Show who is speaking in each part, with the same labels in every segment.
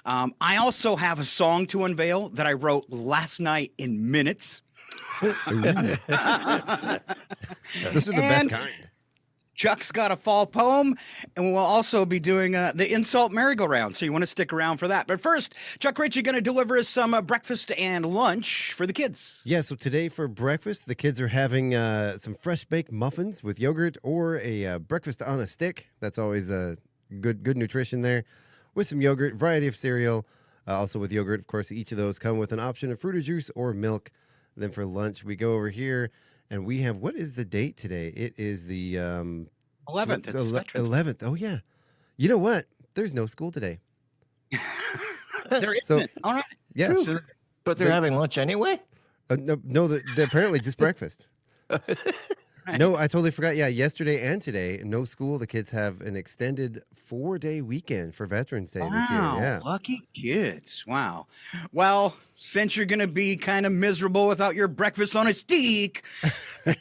Speaker 1: I also have a song to unveil that I wrote last night in minutes.
Speaker 2: Those are the best
Speaker 1: And
Speaker 2: kind.
Speaker 1: Chuck's got a fall poem, and we'll also be doing the insult merry-go-round, so you want to stick around for that. But first, Chuck Ritchie going to deliver us some breakfast and lunch for the kids.
Speaker 2: Yeah, so today for breakfast, the kids are having some fresh baked muffins with yogurt or a breakfast on a stick. That's always good nutrition there. With some yogurt, variety of cereal, also with yogurt. Of course, each of those come with an option of fruit or juice or milk. Then for lunch, we go over here. And we have, what is the date today? It is the
Speaker 1: 11th. It's
Speaker 2: 11th. Oh, yeah. You know what? There's no school today.
Speaker 1: There isn't. All right.
Speaker 2: Yeah.
Speaker 3: So, but they're having lunch anyway?
Speaker 2: No, they're apparently just breakfast. No, I totally forgot. Yeah, yesterday and today, no school. The kids have an extended 4-day weekend for Veterans Day this year. Yeah.
Speaker 1: Lucky kids. Wow. Well, since you're going to be kind of miserable without your breakfast on a stick,
Speaker 2: I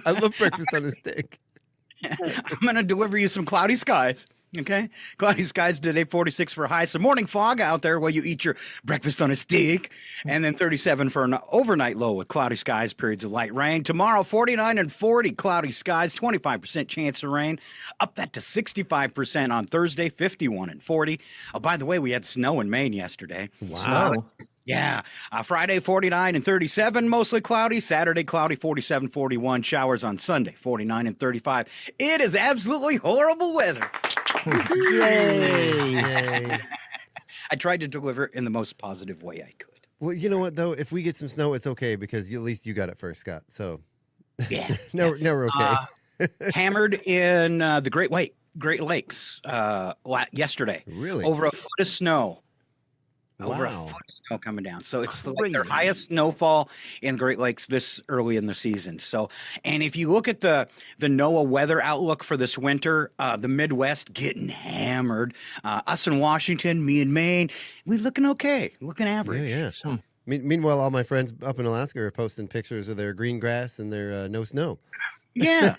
Speaker 2: love breakfast on a stick.
Speaker 1: I'm going to deliver you some cloudy skies. Okay. Cloudy skies today, 46 for a high. Some morning fog out there while you eat your breakfast on a stick. And then 37 for an overnight low with cloudy skies, periods of light rain. Tomorrow, 49 and 40, cloudy skies, 25% chance of rain. Up that to 65% on Thursday, 51 and 40. Oh, by the way, we had snow in Maine yesterday.
Speaker 3: Wow.
Speaker 1: Yeah. Friday, 49 and 37, mostly cloudy. Saturday, cloudy, 47, 41. Showers on Sunday, 49 and 35. It is absolutely horrible weather.
Speaker 2: Yay.
Speaker 1: I tried to deliver it in the most positive way I could.
Speaker 2: Well, you know what, though? If we get some snow, it's okay because at least you got it first, Scott. So
Speaker 1: Yeah.
Speaker 2: now we're okay.
Speaker 1: Hammered in the Great Lakes yesterday.
Speaker 2: Really?
Speaker 1: Over a foot of snow. Over a
Speaker 2: Wow.
Speaker 1: foot of snow coming down. So it's like their highest snowfall in Great Lakes this early in the season. So, and if you look at the NOAA weather outlook for this winter, the Midwest getting hammered. Us in Washington, me in Maine, we looking okay, looking average.
Speaker 2: Yeah.
Speaker 1: So,
Speaker 2: Meanwhile, all my friends up in Alaska are posting pictures of their green grass and their no snow.
Speaker 1: yeah.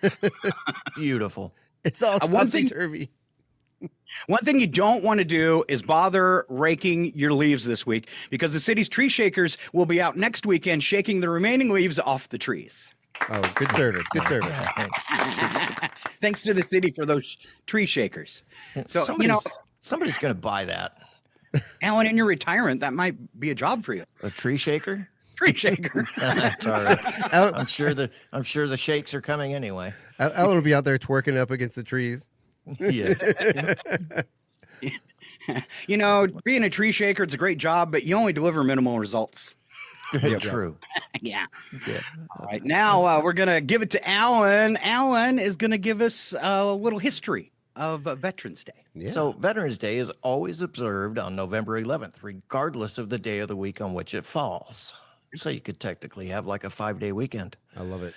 Speaker 3: Beautiful.
Speaker 2: It's all
Speaker 1: One thing-
Speaker 2: topsy-turvy.
Speaker 1: One thing you don't want to do is bother raking your leaves this week because the city's tree shakers will be out next weekend shaking the remaining leaves off the trees.
Speaker 2: Oh, good service. Good service.
Speaker 1: Thanks to the city for those tree shakers. So,
Speaker 3: somebody's going to buy that.
Speaker 1: Alan, in your retirement, that might be a job for you.
Speaker 3: A tree shaker?
Speaker 1: Tree shaker.
Speaker 3: That's all right.
Speaker 2: Alan,
Speaker 3: I'm sure the shakes are coming anyway.
Speaker 2: Alan will be out there twerking up against the trees.
Speaker 3: Yeah.
Speaker 1: Being a tree shaker, it's a great job, but you only deliver minimal results.
Speaker 2: Yep.
Speaker 3: True.
Speaker 1: Yeah.
Speaker 3: Yeah.
Speaker 1: All right. Now we're going to give it to Alan. Alan is going to give us a little history of Veterans Day.
Speaker 2: Yeah.
Speaker 3: So Veterans Day is always observed on November 11th, regardless of the day of the week on which it falls. So you could technically have like a 5-day weekend.
Speaker 2: I love it.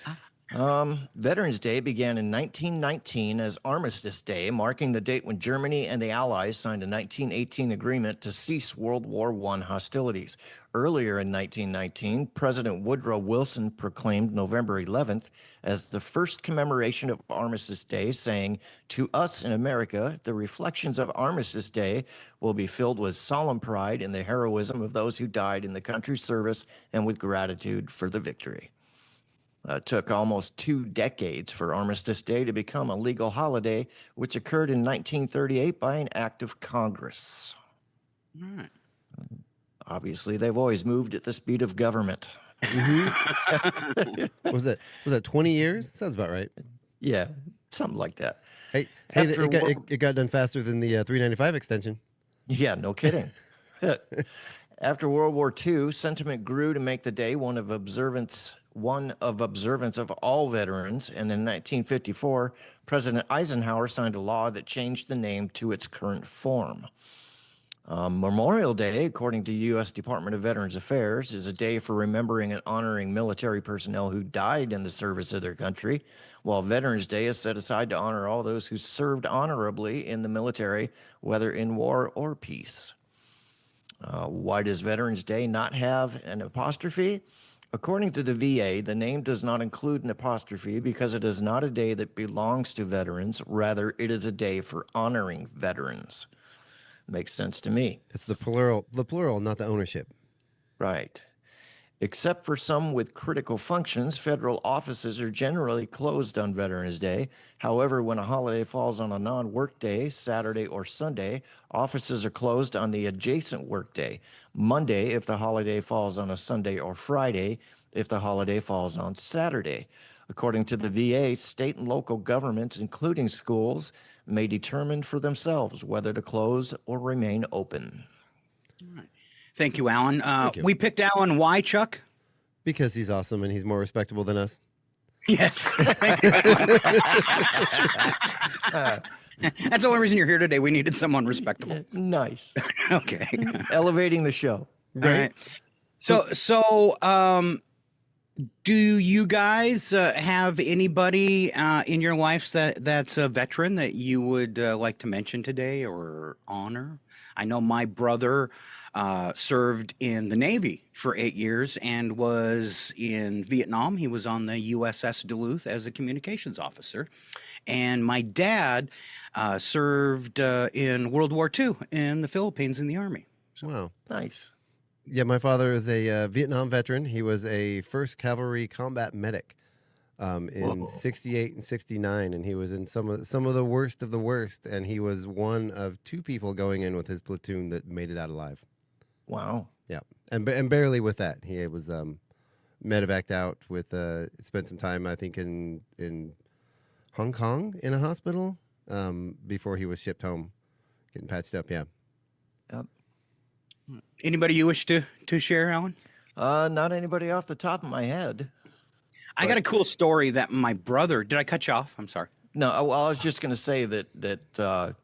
Speaker 3: Veterans Day began in 1919 as Armistice Day, marking the date when Germany and the Allies signed a 1918 agreement to cease World War I hostilities. Earlier in 1919, President Woodrow Wilson proclaimed November 11th as the first commemoration of Armistice Day, saying, "To us in America, the reflections of Armistice Day will be filled with solemn pride in the heroism of those who died in the country's service and with gratitude for the victory." It took almost 2 decades for Armistice Day to become a legal holiday, which occurred in 1938 by an act of Congress.
Speaker 1: All right.
Speaker 3: Obviously, they've always moved at the speed of government.
Speaker 2: Was that 20 years? Sounds about right.
Speaker 3: Yeah, something like that.
Speaker 2: Hey,
Speaker 3: After
Speaker 2: it got done faster than the 395 extension.
Speaker 3: Yeah, no kidding. After World War II, sentiment grew to make the day one of observance of all veterans, and in 1954, President Eisenhower signed a law that changed the name to its current form. Memorial Day, according to U.S. Department of Veterans Affairs, is a day for remembering and honoring military personnel who died in the service of their country, while Veterans Day is set aside to honor all those who served honorably in the military, whether in war or peace. Why does Veterans Day not have an apostrophe? According to the VA, the name does not include an apostrophe because it is not a day that belongs to veterans. Rather, it is a day for honoring veterans. Makes sense to me.
Speaker 2: It's the plural, not the ownership.
Speaker 3: Right. Except for some with critical functions, federal offices are generally closed on Veterans Day. However, when a holiday falls on a non-work day, Saturday or Sunday, offices are closed on the adjacent workday. Monday, if the holiday falls on a Sunday, or Friday, if the holiday falls on Saturday. According to the VA, state and local governments, including schools, may determine for themselves whether to close or remain open.
Speaker 1: Thank you, Alan.
Speaker 2: Thank you.
Speaker 1: We picked Alan. Why, Chuck?
Speaker 2: Because he's awesome and he's more respectable than us.
Speaker 1: Yes. Thank you, Alan. That's the only reason you're here today. We needed someone respectable.
Speaker 3: Nice.
Speaker 1: Okay.
Speaker 3: Elevating the show.
Speaker 1: All right. So, do you guys have anybody in your lives that's a veteran that you would like to mention today or honor? I know my brother served in the Navy for 8 years and was in Vietnam. He was on the USS Duluth as a communications officer. And my dad served in World War II in the Philippines in the Army.
Speaker 2: Wow.
Speaker 3: Nice.
Speaker 2: Yeah, my father is a Vietnam veteran. He was a 1st Cavalry combat medic in '68 and '69, and he was in some of the worst. And he was one of 2 people going in with his platoon that made it out alive.
Speaker 3: Wow.
Speaker 2: Yeah, and barely with that. He was medevaced out with. Spent some time, I think, in Hong Kong in a hospital before he was shipped home, getting patched up. Yeah.
Speaker 3: Yep.
Speaker 1: Anybody you wish to share, Alan?
Speaker 3: Not anybody off the top of my head.
Speaker 1: I got a cool story that my brother. Did I cut you off? I'm sorry.
Speaker 3: No, well, I was just going to say that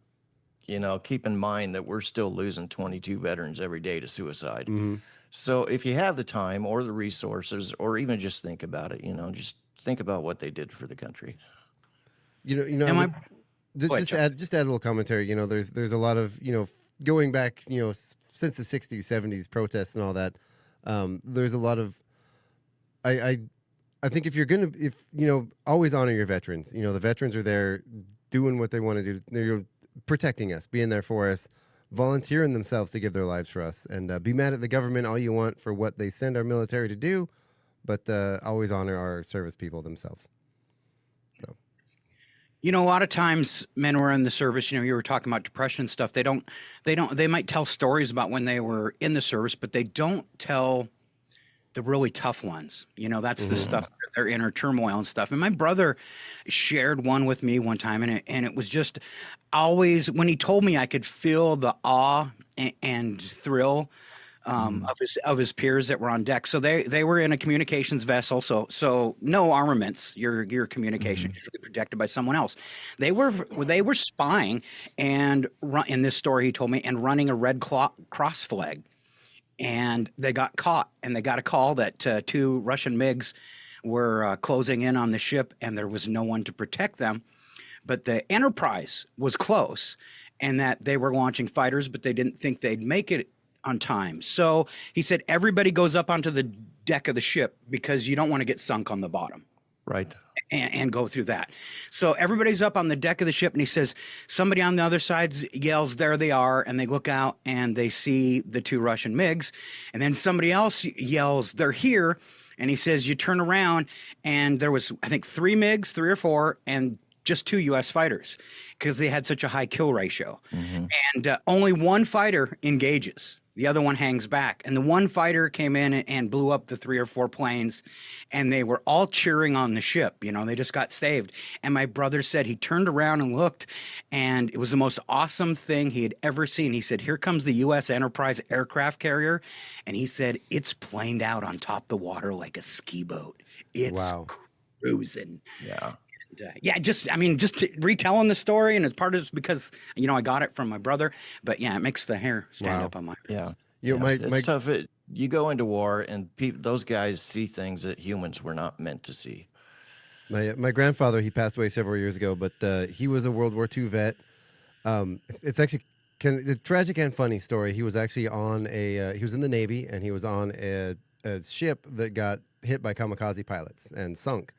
Speaker 3: keep in mind that we're still losing 22 veterans every day to suicide.
Speaker 2: Mm-hmm.
Speaker 3: So if you have the time or the resources, or even just think about it, just think about what they did for the country.
Speaker 2: Just add a little commentary. There's a lot of going back since the '60s, '70s protests and all that. There's a lot of I think if always honor your veterans. The veterans are there doing what they want to do. They're protecting us, being there for us, volunteering themselves to give their lives for us, and be mad at the government all you want for what they send our military to do, but always honor our service people themselves. So,
Speaker 1: a lot of times men who are in the service, you were talking about depression and stuff. They might tell stories about when they were in the service, but they don't tell the really tough ones. That's the stuff, their inner turmoil and stuff. And my brother shared one with me one time, and it was just always, when he told me, I could feel the awe and thrill of his peers that were on deck. So they were in a communications vessel, so no armaments. Your communication is protected by someone else. They were spying and in this story he told me, and running a red cross flag. And they got caught, and they got a call that 2 Russian MiGs were closing in on the ship, and there was no one to protect them. But the Enterprise was close, and that they were launching fighters, but they didn't think they'd make it on time. So he said, everybody goes up onto the deck of the ship because you don't want to get sunk on the bottom.
Speaker 3: Right.
Speaker 1: And go through that. So everybody's up on the deck of the ship, and he says, somebody on the other side yells, there they are. And they look out and they see the 2 Russian MiGs. And then somebody else yells, they're here. And he says, you turn around, and there was, I think, 3 MiGs, 3 or 4, and just 2 U.S. fighters because they had such a high kill ratio. And only 1 fighter engages. The other one hangs back. And the 1 fighter came in and blew up the 3 or 4 planes, and they were all cheering on the ship. They just got saved. And my brother said he turned around and looked, and it was the most awesome thing he had ever seen. He said, here comes the U.S. Enterprise aircraft carrier. And he said, it's planed out on top of the water like a ski boat. It's cruising.
Speaker 3: Yeah.
Speaker 1: Just retelling the story, and it's part of it's because I got it from my brother, but it makes the hair stand up on my.
Speaker 3: It's tough. You go into war, and those guys see things that humans were not meant to see.
Speaker 2: My grandfather, he passed away several years ago, but he was a World War II vet. It's actually a tragic and funny story. He was actually he was in the Navy, and he was on a ship that got hit by kamikaze pilots and sunk.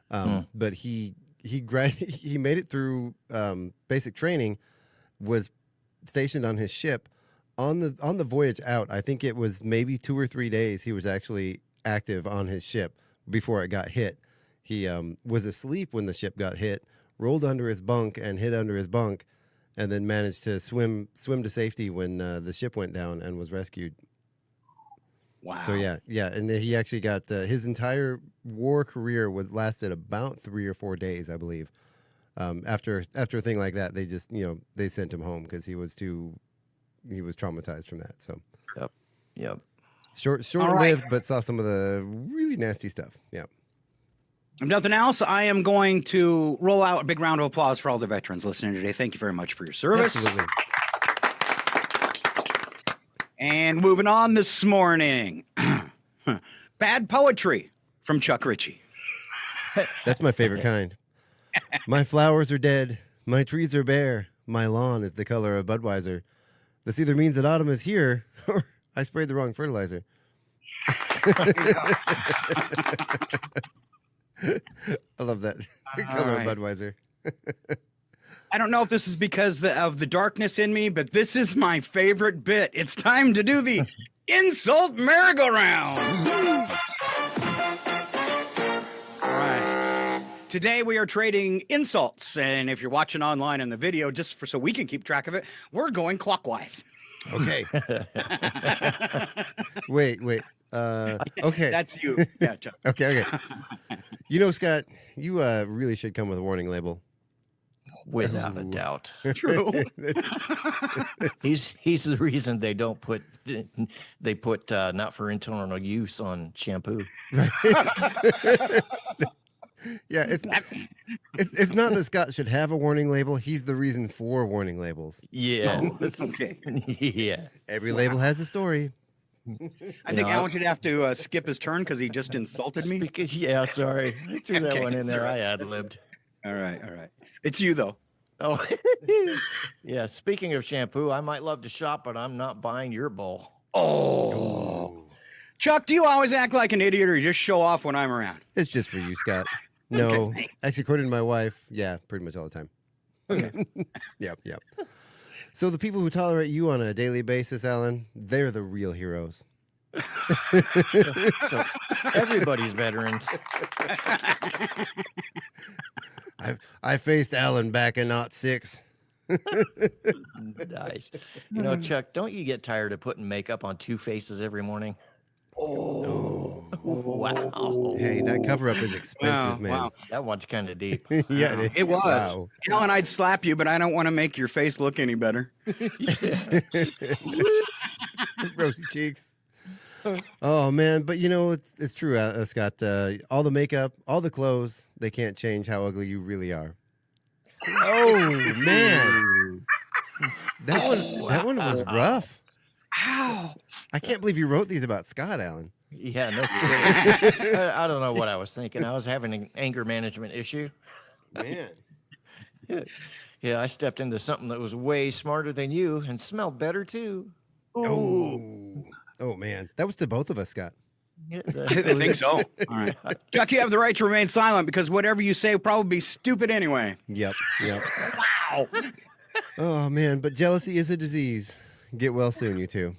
Speaker 2: But he made it through basic training, was stationed on his ship. On the voyage out, I think it was maybe 2 or 3 days he was actually active on his ship before it got hit. He was asleep when the ship got hit, rolled under his bunk and hid under his bunk, and then managed to swim to safety when the ship went down and was rescued.
Speaker 1: Wow.
Speaker 2: So yeah, and he actually got his entire war career lasted about 3 or 4 days, I believe. After a thing like that, they just they sent him home because he was traumatized from that. So
Speaker 3: Yep.
Speaker 2: Short-lived, but saw some of the really nasty stuff. Yeah.
Speaker 1: If nothing else, I am going to roll out a big round of applause for all the veterans listening today. Thank you very much for your service.
Speaker 2: Absolutely.
Speaker 1: And moving on this morning, Bad Poetry from Chuck Ritchie.
Speaker 2: That's my favorite kind. My flowers are dead. My trees are bare. My lawn is the color of Budweiser. This either means that autumn is here or I sprayed the wrong fertilizer. I love that. Color
Speaker 1: right.
Speaker 2: of Budweiser.
Speaker 1: I don't know if this is because of the darkness in me, but this is my favorite bit. It's time to do the insult merry-go-round. All right. Today we are trading insults, and if you're watching online in the video, just so we can keep track of it, we're going clockwise.
Speaker 2: Okay. Wait. Okay.
Speaker 1: That's you. Yeah, Chuck.
Speaker 2: Okay. Scott, you really should come with a warning label.
Speaker 3: Without a doubt.
Speaker 1: True.
Speaker 3: He's the reason they put not for internal use on shampoo.
Speaker 2: Right. Yeah, it's not that Scott should have a warning label. He's the reason for warning labels.
Speaker 3: Yeah.
Speaker 1: Okay.
Speaker 3: Yeah.
Speaker 2: Every label has a story.
Speaker 1: I think Alan should have to skip his turn because he just insulted me.
Speaker 3: Yeah, sorry. I threw that
Speaker 1: Okay.
Speaker 3: one in there. I ad-libbed.
Speaker 1: All right. It's you, though.
Speaker 3: Oh, yeah. Speaking of shampoo, I might love to shop, but I'm not buying your bowl.
Speaker 1: Oh. Chuck, do you always act like an idiot or you just show off when I'm around?
Speaker 2: It's just for you, Scott. No, actually, according to my wife, yeah, pretty much all the time.
Speaker 1: Okay.
Speaker 2: Yep. So the people who tolerate you on a daily basis, Alan, they're the real heroes.
Speaker 3: So everybody's veterans.
Speaker 2: I faced Alan back in '06.
Speaker 3: Nice. Chuck, don't you get tired of putting makeup on two faces every morning?
Speaker 2: Oh.
Speaker 3: Wow.
Speaker 2: Hey, that cover-up is expensive, man.
Speaker 1: Wow.
Speaker 3: That one's kind of deep.
Speaker 2: Yeah,
Speaker 1: It was.
Speaker 2: Wow.
Speaker 1: Alan, I'd slap you, but I don't want to make your face look any better.
Speaker 2: Rosy cheeks. Oh man, but it's true, Scott. All the makeup, all the clothes, they can't change how ugly you really are. Oh man, that one was rough.
Speaker 1: Ow.
Speaker 2: I can't believe you wrote these about Scott, Alan.
Speaker 3: Yeah, no kidding. I don't know what I was thinking. I was having an anger management issue.
Speaker 2: Man,
Speaker 3: Yeah, I stepped into something that was way smarter than you and smelled better too.
Speaker 2: oh man, that was to both of us, Scott.
Speaker 3: Yeah,
Speaker 1: I think so. All right. Chuck, you have the right to remain silent because whatever you say will probably be stupid anyway.
Speaker 2: Yep.
Speaker 1: Wow.
Speaker 2: Oh man, but jealousy is a disease. Get well soon, you two.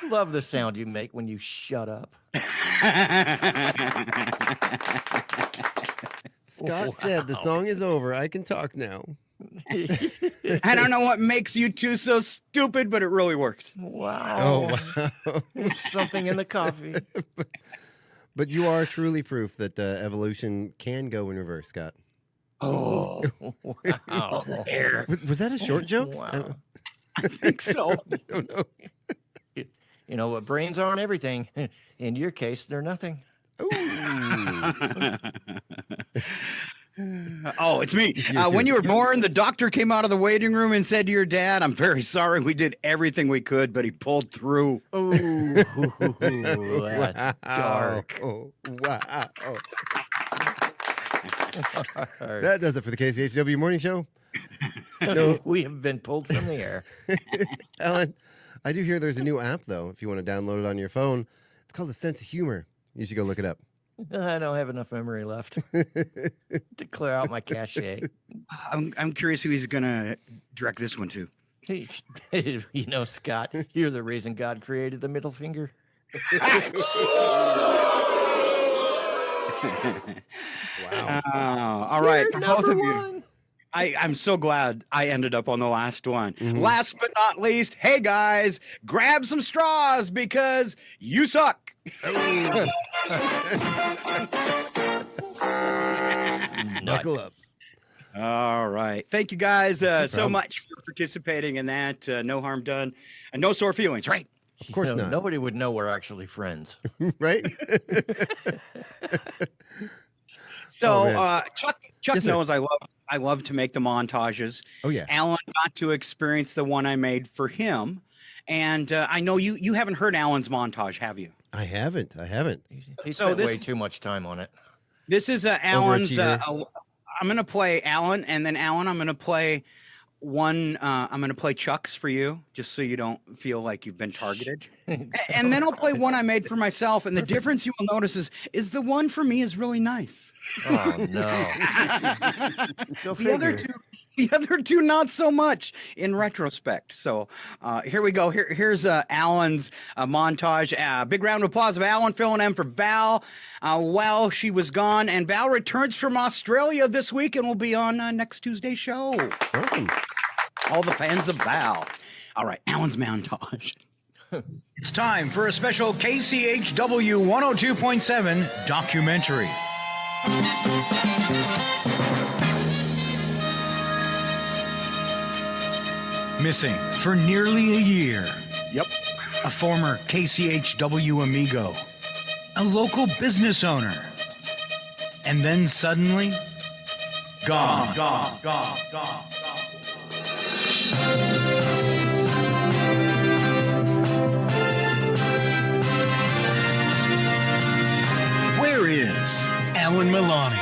Speaker 3: Love the sound you make when you shut up.
Speaker 2: Scott said the song is over. I can talk now.
Speaker 1: I don't know what makes you two so stupid, but it really works.
Speaker 3: Wow.
Speaker 2: Oh wow.
Speaker 3: There's something in the coffee.
Speaker 2: But you are truly proof that evolution can go in reverse, Scott.
Speaker 1: Oh,
Speaker 3: Wow.
Speaker 2: Was that a short joke?
Speaker 3: Wow.
Speaker 1: I think so.
Speaker 2: I don't know.
Speaker 3: You know what? Brains aren't everything. In your case, they're nothing.
Speaker 2: Ooh.
Speaker 1: Oh, it's me.
Speaker 2: you
Speaker 1: When
Speaker 2: too.
Speaker 1: you were born, the doctor came out of the waiting room and said to your dad, "I'm very sorry. We did everything we could, but he pulled through."
Speaker 3: Oh, that's dark.
Speaker 2: Oh, wow. That does it for the KCHW Morning Show. No.
Speaker 3: We have been pulled from the air.
Speaker 2: Alan, I do hear there's a new app, though, if you want to download it on your phone. It's called A Sense of Humor. You should go look it up.
Speaker 3: I don't have enough memory left to clear out my cache.
Speaker 1: I'm curious who he's gonna direct this one to.
Speaker 3: You know, Scott, you're the reason God created the middle finger.
Speaker 2: Wow.
Speaker 1: All right,
Speaker 3: You're
Speaker 1: for both
Speaker 3: number
Speaker 1: of you.
Speaker 3: one.
Speaker 1: I'm so glad I ended up on the last one.
Speaker 2: Mhm.
Speaker 1: Last but not least, hey guys, grab some straws because you suck.
Speaker 2: Buckle up.
Speaker 1: All right. Thank you guys so
Speaker 2: problem.
Speaker 1: much for participating in that. No harm done and no sore feelings, right?
Speaker 2: Of course
Speaker 3: No,
Speaker 2: not.
Speaker 3: nobody would know we're actually friends.
Speaker 2: Right?
Speaker 1: So
Speaker 2: Oh, man.
Speaker 1: Chuck
Speaker 2: Yes, sir.
Speaker 1: knows I love to make the montages.
Speaker 2: Oh, yeah.
Speaker 1: Alan got to experience the one I made for him. And I know you haven't heard Alan's montage, have you?
Speaker 2: I haven't.
Speaker 3: He
Speaker 1: So
Speaker 3: spent
Speaker 1: this
Speaker 3: way
Speaker 1: is-
Speaker 3: too much time on it.
Speaker 1: This is Alan's.
Speaker 2: Overachiever.
Speaker 1: I'm going to play Alan, and then Alan, I'm going to play one. I'm going to play Chuck's for you, just so you don't feel like you've been targeted. And then I'll play one I made for myself. And the difference you will notice is the one for me is really nice.
Speaker 3: Oh, no. Go figure.
Speaker 1: The other two, not so much in retrospect. So here we go. Here's Alan's montage. Big round of applause of Alan filling in for Val while she was gone. And Val returns from Australia this week and will be on next Tuesday's show.
Speaker 2: Awesome.
Speaker 1: All the fans of Val. All right, Alan's montage. It's time for a special KCHW 102.7 documentary. Missing for nearly a year. Yep. A former KCHW amigo. A local business owner. And then suddenly, gone. Where is Alan Milani?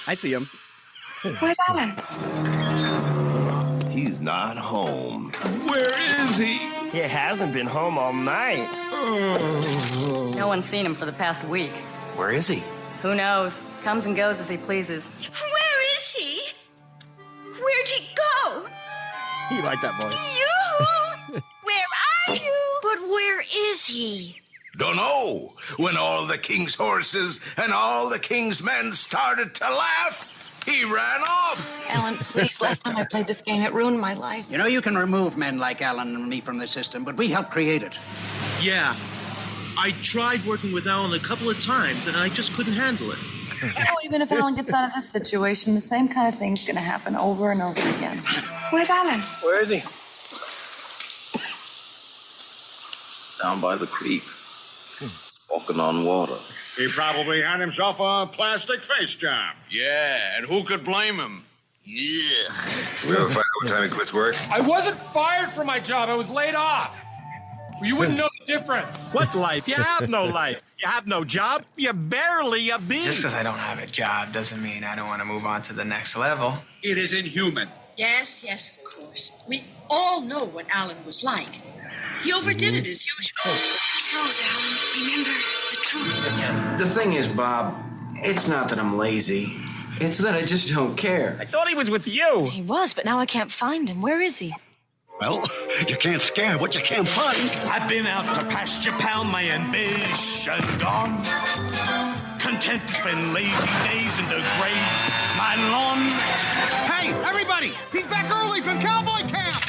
Speaker 1: I see him.
Speaker 4: Where's Alan?
Speaker 5: He's not home.
Speaker 1: Where is he?
Speaker 6: He hasn't been home all night.
Speaker 7: No one's seen him for the past week.
Speaker 5: Where is he?
Speaker 7: Who knows? Comes and goes as he pleases.
Speaker 4: Where is he? Where'd he go?
Speaker 1: You like that voice?
Speaker 4: You? Where are you? But where is he?
Speaker 5: Dunno. When all the king's horses and all the king's men started to laugh, he ran off.
Speaker 8: Alan, please, last time I played this game, it ruined my life.
Speaker 9: You know, you can remove men like Alan and me from the system, but we helped create it.
Speaker 10: Yeah. I tried working with Alan a couple of times, and I just couldn't handle it.
Speaker 8: Even if Alan gets out of this situation, the same kind of thing's going to happen over and over again.
Speaker 4: Where's Alan?
Speaker 6: Where is he?
Speaker 5: Down by the creek, walking on water.
Speaker 11: He probably had himself a plastic face job.
Speaker 12: Yeah, and who could blame him?
Speaker 5: We ever find out what time he quits work?
Speaker 13: I wasn't fired from my job. I was laid off. You wouldn't know the difference.
Speaker 11: What life? You have no life. You have no job. You're barely a bee.
Speaker 6: Just because I don't have a job doesn't mean I don't want to move on to the next level.
Speaker 10: It is inhuman.
Speaker 4: Yes, of course. We all know what Alan was like. He overdid it as usual. The truth, Alan. Remember the truth.
Speaker 6: The thing is, Bob, it's not that I'm lazy. It's that I just don't care.
Speaker 11: I thought he was with you.
Speaker 4: He was, but now I can't find him. Where is he?
Speaker 12: Well, you can't scare what you can't find.
Speaker 10: I've been out to pasture pound my ambition gone. Content to spend lazy days and to graze my lawn.
Speaker 12: Hey, everybody! He's back early from cowboy camp!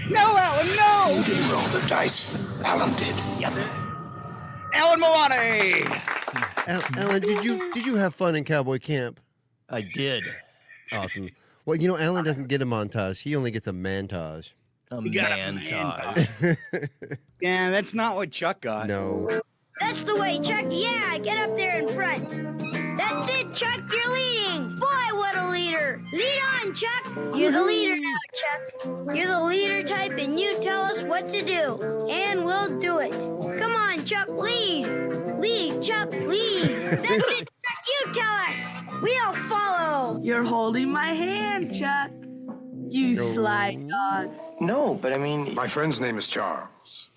Speaker 1: No, Alan, no!
Speaker 5: You didn't roll the dice. Alan did.
Speaker 1: Alan Milani!
Speaker 2: Alan, did you have fun in cowboy camp?
Speaker 3: I did.
Speaker 2: Awesome. Well, you know, Alan doesn't get a montage. He only gets a mantage.
Speaker 3: A
Speaker 1: got a
Speaker 3: mantage.
Speaker 1: Yeah, that's not what Chuck got.
Speaker 2: No.
Speaker 4: That's the way, Chuck. Yeah, get up there in front. That's it, Chuck. You're leading. Boy, what a leader. Lead on, Chuck. You're the leader now, Chuck. You're the leader type, and you tell us what to do. And we'll do it. Come on, Chuck. Lead. Lead, Chuck. Lead. That's it, Chuck. You tell us. We'll follow.
Speaker 14: You're holding my hand, Chuck. You sly dog.
Speaker 6: No, but I mean...
Speaker 12: My friend's name is Charles.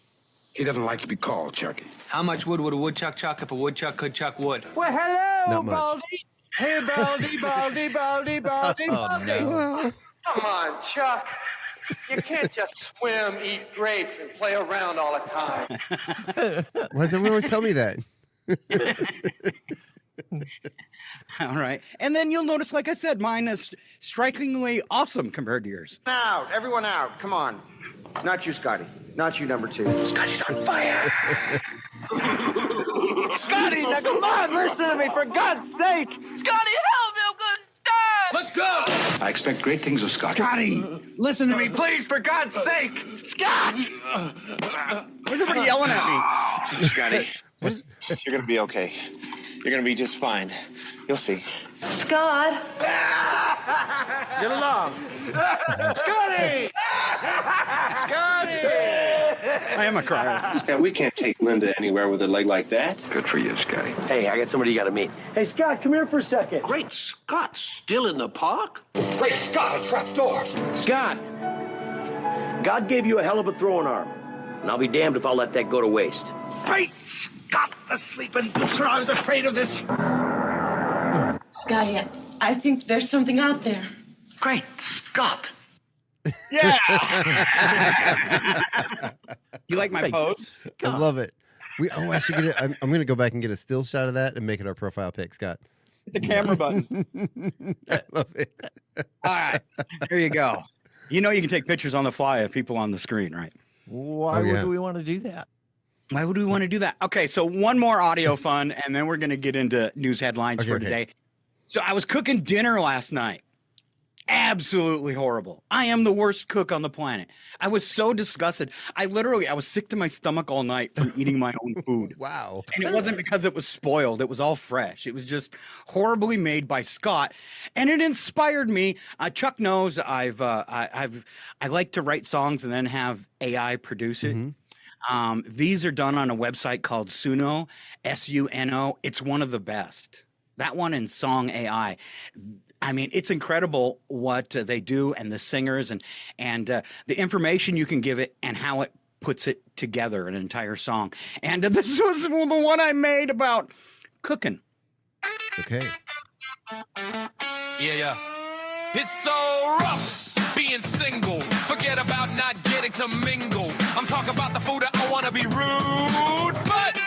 Speaker 5: He doesn't like to be called Chucky.
Speaker 6: How much wood would a woodchuck chuck if a woodchuck could chuck wood?
Speaker 13: Well, hello,
Speaker 2: Not much.
Speaker 13: Baldy. Hey, Baldy, Baldy, Baldy, Baldy, Baldy.
Speaker 3: no.
Speaker 13: Come on, Chuck. You can't just swim, eat grapes, and play around all the time.
Speaker 2: Why does everyone always tell me that?
Speaker 1: All right. And then you'll notice, like I said, mine is strikingly awesome compared to yours.
Speaker 12: Out. Everyone out. Come on. Not you, Scotty. Not you, number 2.
Speaker 5: Scotty's on fire.
Speaker 12: Scotty, now come on. Listen to me, for God's sake.
Speaker 14: Scotty, help me! I'm gonna die!
Speaker 5: Let's go.
Speaker 9: I expect great things of Scotty.
Speaker 12: Scotty, listen to me, please, for God's sake. Scott!
Speaker 1: Why's everybody yelling at me?
Speaker 15: Scotty, you're going to be okay. You're going to be just fine. You'll see.
Speaker 14: Scott.
Speaker 12: Get along. Scotty! Scotty!
Speaker 1: I am a crier.
Speaker 15: Scott, we can't take Linda anywhere with a leg like that.
Speaker 9: Good for you, Scotty.
Speaker 12: Hey, I got somebody you got to meet. Hey, Scott, come here for a second.
Speaker 5: Great Scott, still in the park?
Speaker 12: Great Scott, a trap door. Scott, God gave you a hell of a throwing arm, and I'll be damned if I'll let that go to waste.
Speaker 5: Great Scott, the sleeping booster. I was afraid of this.
Speaker 14: Scotty, I think there's something out there.
Speaker 5: Great Scott.
Speaker 1: Yeah. You like my pose?
Speaker 2: I love it. I should get it. I'm going to go back and get a still shot of that and make it our profile pic, Scott.
Speaker 1: Hit the camera button.
Speaker 2: I love it.
Speaker 1: All right. There you go. You know you can take pictures on the fly of people on the screen, right?
Speaker 3: Why would we want to do that?
Speaker 1: Why would we want to do that? Okay, so one more audio fun, and then we're going to get into news headlines for today. So I was cooking dinner last night. Absolutely horrible. I am the worst cook on the planet. I was so disgusted. I was sick to my stomach all night from eating my own food.
Speaker 2: Wow.
Speaker 1: And it wasn't because it was spoiled. It was all fresh. It was just horribly made by Scott. And it inspired me. Chuck knows I like to write songs and then have AI produce it. These are done on a website called Suno, Suno. It's one of the best. That one and Song AI. I mean, it's incredible what they do, and the singers and the information you can give it and how it puts it together, an entire song. And this was the one I made about cooking.
Speaker 2: Okay.
Speaker 16: Yeah. It's so rough being single. Forget about not getting to mingle. I'm talking about the food that I want to be rude, but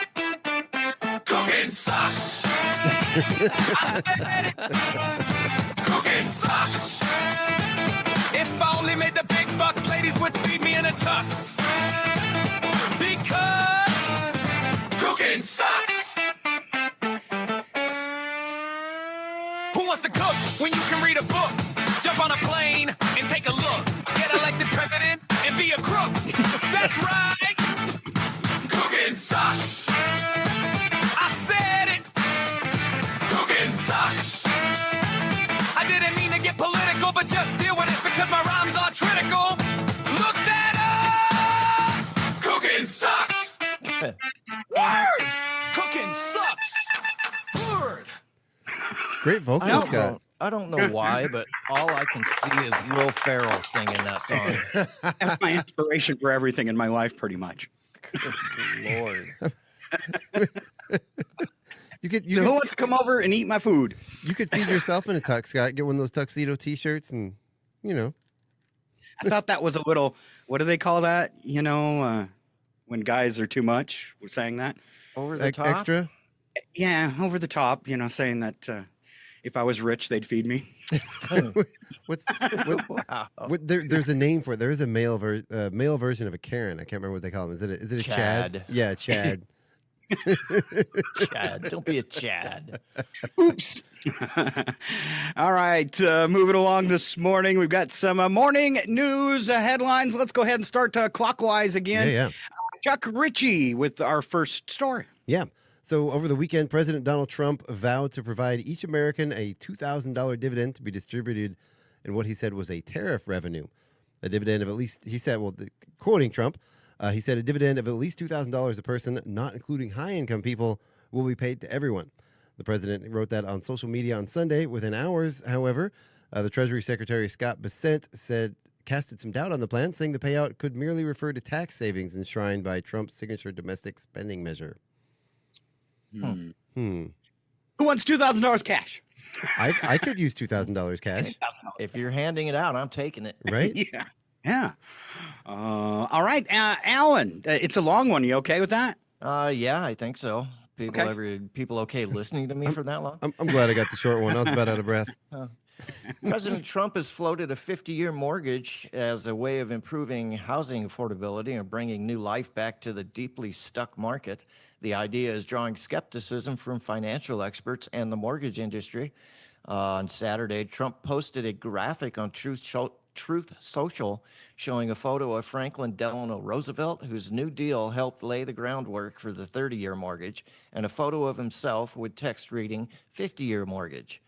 Speaker 16: cooking sucks. I said it. Cooking sucks. If I only made the big bucks, ladies would feed me in a tux. Because cooking sucks. Who wants to cook when you can read a book? Jump on a plane and take a look. Get elected president and be a crook. That's right. Cooking sucks. I said it. Cooking sucks. I didn't mean to get political, but just deal with it because my rhymes are critical. Look that up. Cooking sucks. Word. Cooking sucks. Word.
Speaker 2: Great vocals, Scott.
Speaker 3: I don't know why, but all I can see is Will Ferrell singing that song.
Speaker 1: That's my inspiration for everything in my life, pretty much.
Speaker 3: Good Lord.
Speaker 1: Who wants to come over and eat my food?
Speaker 2: You could feed yourself in a tux, Scott. Get one of those tuxedo T-shirts, and
Speaker 1: I thought that was a little. What do they call that? When guys are too much. We're saying that
Speaker 3: over the top.
Speaker 2: Extra.
Speaker 1: Yeah, over the top. Saying that if I was rich, they'd feed me.
Speaker 2: There's a name for it. There is a male version of a Karen. I can't remember what they call him. Is it a Chad? Yeah, Chad.
Speaker 3: Chad, don't be a Chad.
Speaker 1: Oops. All right, moving along this morning, we've got some morning news headlines. Let's go ahead and start clockwise again.
Speaker 2: Yeah.
Speaker 1: Chuck Ritchie with our first story.
Speaker 2: Yeah. So over the weekend, President Donald Trump vowed to provide each American a $2,000 dividend to be distributed in what he said was a tariff revenue. A dividend of at least, he said, quoting Trump, he said a dividend of at least $2,000 a person, not including high-income people, will be paid to everyone. The president wrote that on social media on Sunday. Within hours, however, the Treasury Secretary Scott Bessent said casted some doubt on the plan, saying the payout could merely refer to tax savings enshrined by Trump's signature domestic spending measure.
Speaker 1: Who wants $2,000 cash?
Speaker 2: I could use $2,000 cash.
Speaker 3: If you're handing it out, I'm taking it.
Speaker 2: Right?
Speaker 1: Yeah. Yeah. All right, Alan, it's a long one. You okay with that?
Speaker 3: Yeah, I think so. People okay listening to me for that long?
Speaker 2: I'm glad I got the short one. I was about out of breath.
Speaker 3: President Trump has floated a 50-year mortgage as a way of improving housing affordability and bringing new life back to the deeply stuck market. The idea is drawing skepticism from financial experts and the mortgage industry. On Saturday, Trump posted a graphic on Truth Social showing a photo of Franklin Delano Roosevelt, whose New Deal helped lay the groundwork for the 30-year mortgage, and a photo of himself with text reading 50-year mortgage.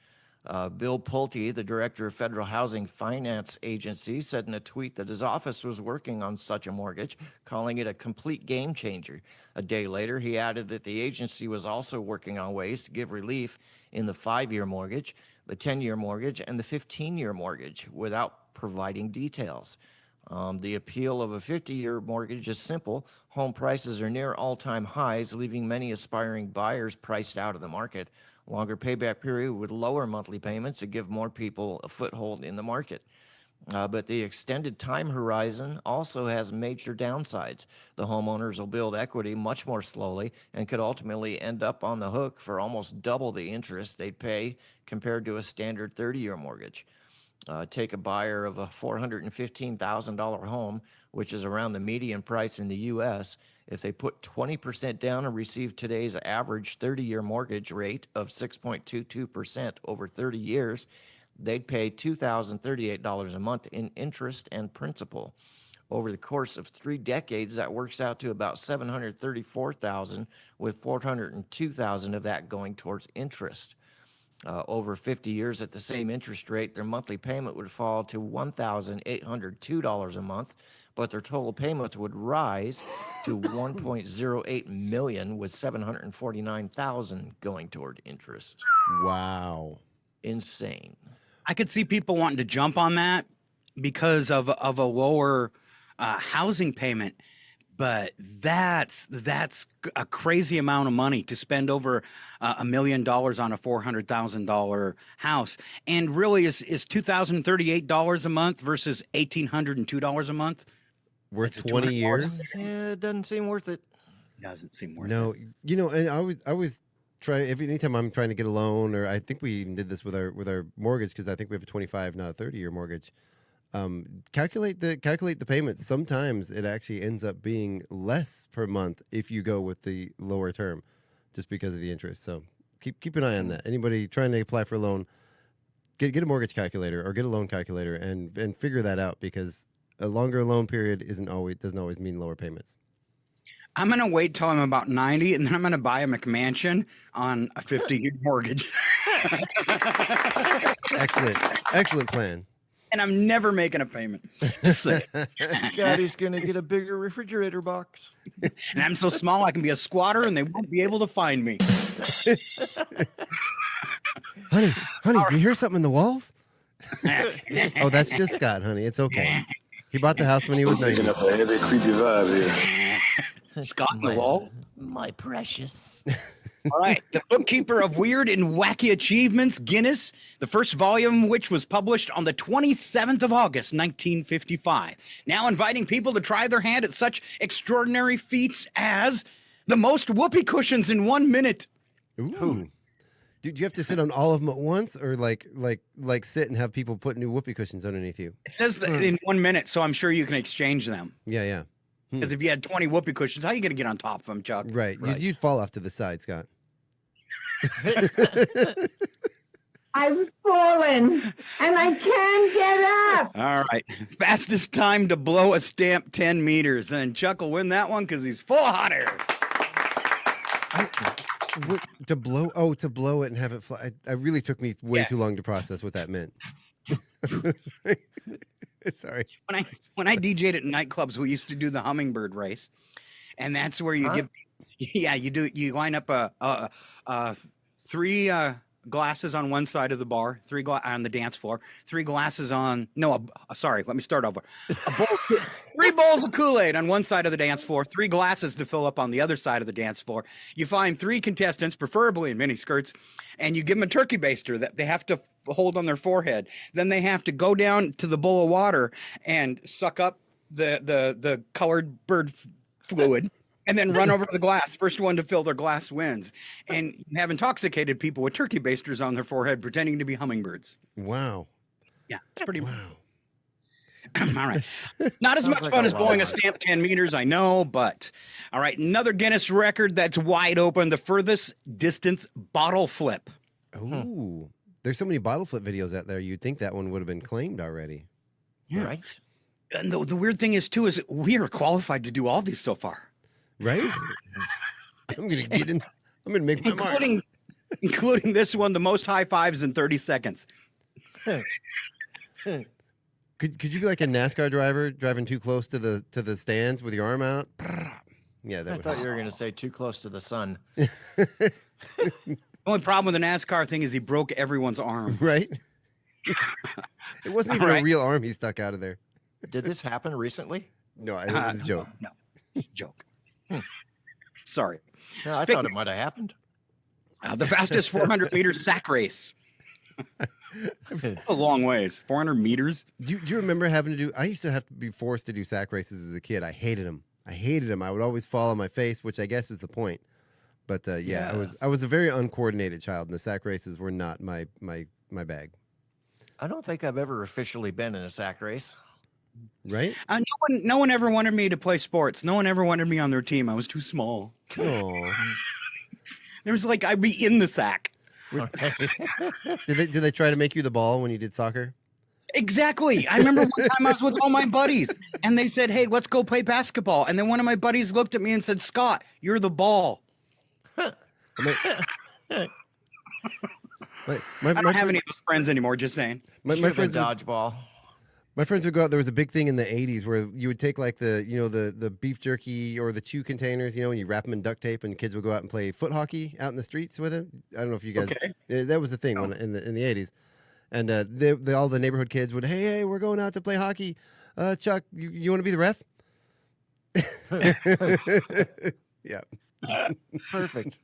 Speaker 3: Bill Pulte, the director of Federal Housing Finance Agency, said in a tweet that his office was working on such a mortgage, calling it a complete game changer. A day later, he added that the agency was also working on ways to give relief in the 5-year mortgage, the 10-year mortgage, and the 15-year mortgage without providing details. The appeal of a 50-year mortgage is simple. Home prices are near all-time highs, leaving many aspiring buyers priced out of the market. Longer payback period with lower monthly payments to give more people a foothold in the market. But the extended time horizon also has major downsides. The homeowners will build equity much more slowly and could ultimately end up on the hook for almost double the interest they'd pay compared to a standard 30-year mortgage. Take a buyer of a $415,000 home, which is around the median price in the U.S. If they put 20% down and receive today's average 30-year mortgage rate of 6.22% over 30 years, they'd pay $2,038 a month in interest and principal. Over the course of 3 decades, that works out to about $734,000, with $402,000 of that going towards interest. Over 50 years at the same interest rate, their monthly payment would fall to $1,802 a month, but their total payments would rise to $1.08 million, with $749,000 going toward interest.
Speaker 2: Wow.
Speaker 3: Insane.
Speaker 1: I could see people wanting to jump on that because of a lower housing payment, but that's a crazy amount of money to spend over $1 million on a $400,000 house. And really, is $2,038 a month versus $1,802 a month
Speaker 2: worth 20 years?
Speaker 3: Yeah, it doesn't seem worth it.
Speaker 1: Doesn't seem worth it.
Speaker 2: No, and I always try anytime I'm trying to get a loan, or I think we even did this with our mortgage, because I think we have a 25, not a 30-year mortgage. Calculate the payments. Sometimes it actually ends up being less per month if you go with the lower term, just because of the interest. So keep an eye on that. Anybody trying to apply for a loan, get a mortgage calculator or get a loan calculator and figure that out, because a longer loan period doesn't always mean lower payments.
Speaker 1: I'm going to wait till I'm about 90, and then I'm going to buy a McMansion on a 50-year mortgage.
Speaker 2: Excellent plan.
Speaker 1: And I'm never making a payment. Just saying.
Speaker 3: Scotty's going to get a bigger refrigerator box.
Speaker 1: And I'm so small I can be a squatter and they won't be able to find me.
Speaker 2: Honey, do you hear something in the walls? Oh, that's just Scott, honey. It's okay. He bought the house when he was 90.
Speaker 17: Up a heavy, creepy vibe here.
Speaker 1: Scott in the walls?
Speaker 3: My precious.
Speaker 1: All right. The Bookkeeper of Weird and Wacky Achievements, Guinness, the first volume, which was published on the 27th of August, 1955. Now inviting people to try their hand at such extraordinary feats as the most whoopee cushions in 1 minute.
Speaker 2: Ooh. Do you have to sit on all of them at once, or like sit and have people put new whoopee cushions underneath you?
Speaker 1: It says that in 1 minute, so I'm sure you can exchange them.
Speaker 2: Yeah.
Speaker 1: Because if you had 20 whoopee cushions, how are you going to get on top of them, Chuck?
Speaker 2: Right. You'd fall off to the side, Scott.
Speaker 18: I've fallen and I can't get up.
Speaker 1: All right. Fastest time to blow a stamp, 10 meters. And Chuck will win that one because he's full of hot air.
Speaker 2: To blow it and have it fly. It really took me way too long to process what that meant. Sorry.
Speaker 1: When I DJ'd at nightclubs, we used to do the hummingbird race. And that's where you give... Yeah, you do. You line up three glasses on one side of the bar, on the dance floor, 3 glasses on. No, sorry. Let me start over. 3 bowls of Kool-Aid on one side of the dance floor, 3 glasses to fill up on the other side of the dance floor. You find 3 contestants, preferably in mini skirts, and you give them a turkey baster that they have to hold on their forehead. Then they have to go down to the bowl of water and suck up the colored bird fluid. And then run over to the glass. First one to fill their glass wins. And you have intoxicated people with turkey basters on their forehead pretending to be hummingbirds.
Speaker 2: Wow.
Speaker 1: Yeah, it's pretty.
Speaker 2: Wow.
Speaker 1: All right. Not as much
Speaker 3: like
Speaker 1: fun
Speaker 3: a
Speaker 1: as
Speaker 3: lot
Speaker 1: blowing a
Speaker 3: of work.
Speaker 1: stamp 10 meters, I know, but all right. Another Guinness record that's wide open. The furthest distance bottle flip.
Speaker 2: Ooh. There's so many bottle flip videos out there. You'd think that one would have been claimed already.
Speaker 1: Yeah.
Speaker 3: Right?
Speaker 1: And the weird thing is, too, is we are qualified to do all these so far.
Speaker 2: Right? I'm going to get in. I'm going to make my mark.
Speaker 1: Including this one, the most high fives in 30 seconds.
Speaker 2: Could you be like a NASCAR driver driving too close to the stands with your arm out? Yeah, that
Speaker 3: I
Speaker 2: would
Speaker 3: thought you were going to say too close to the sun.
Speaker 1: The only problem with the NASCAR thing is he broke everyone's arm.
Speaker 2: Right? It wasn't even
Speaker 1: All
Speaker 2: a
Speaker 1: right.
Speaker 2: real arm he stuck out of there.
Speaker 3: Did this happen recently?
Speaker 2: No, it was a joke.
Speaker 1: No, joke. Sorry.
Speaker 3: No, I thought it might have happened.
Speaker 1: The fastest 400 meter sack race. A long ways. 400 meters.
Speaker 2: Do you remember having to do? I used to have to be forced to do sack races as a kid. I hated them. I would always fall on my face, which I guess is the point. But yeah, I was a very uncoordinated child, and the sack races were not my bag.
Speaker 3: I don't think I've ever officially been in a sack race.
Speaker 2: Right?
Speaker 1: No one ever wanted me to play sports. No one ever wanted me on their team. I was too small.
Speaker 2: Oh.
Speaker 1: There was like I'd be in the sack.
Speaker 2: Did they try to make you the ball when you did soccer?
Speaker 1: Exactly. I remember one time I was with all my buddies, and they said, "Hey, let's go play basketball." And then one of my buddies looked at me and said, "Scott, you're the ball."
Speaker 2: My
Speaker 1: I don't have any of those friends anymore. Just saying.
Speaker 2: My friends
Speaker 3: dodgeball.
Speaker 2: My friends would go out. There was a big thing in the 80s where you would take like the beef jerky or the chew containers, and you wrap them in duct tape, and kids would go out and play foot hockey out in the streets with them. I don't know if you guys. That was the thing in the 80s, and all the neighborhood kids would, hey, we're going out to play hockey. Chuck, you want to be the ref? Yeah.
Speaker 3: Perfect.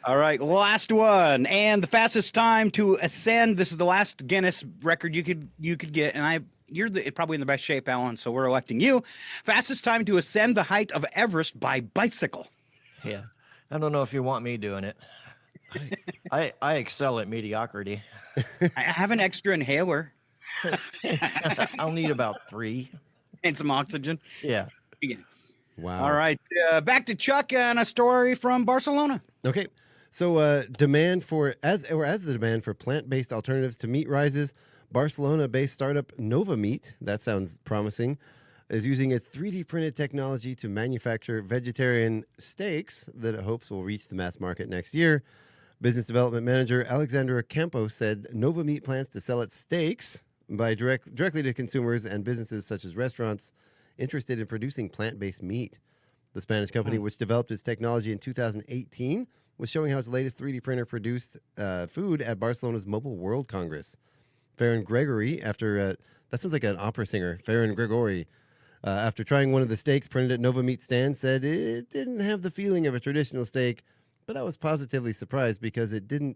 Speaker 1: All right, last one, and the fastest time to ascend. This is the last Guinness record you could get, and you're probably in the best shape, Alan. So we're electing you. Fastest time to ascend the height of Everest by bicycle.
Speaker 3: Yeah, I don't know if you want me doing it. I excel at mediocrity.
Speaker 1: I have an extra inhaler.
Speaker 3: I'll need about 3
Speaker 1: and some oxygen.
Speaker 3: Yeah.
Speaker 2: Wow.
Speaker 1: All right, back to Chuck and a story from Barcelona.
Speaker 2: Okay. So as the demand for plant-based alternatives to meat rises, Barcelona-based startup Nova Meat, that sounds promising, is using its 3D printed technology to manufacture vegetarian steaks that it hopes will reach the mass market next year. Business development manager Alexandra Campos said Nova Meat plans to sell its steaks directly to consumers and businesses such as restaurants interested in producing plant-based meat. The Spanish company, which developed its technology in 2018, was showing how its latest 3D printer produced food at Barcelona's Mobile World Congress. Farron Gregory, that sounds like an opera singer, Farron Gregory, after trying one of the steaks printed at Nova Meat stand, said it didn't have the feeling of a traditional steak, but I was positively surprised because I did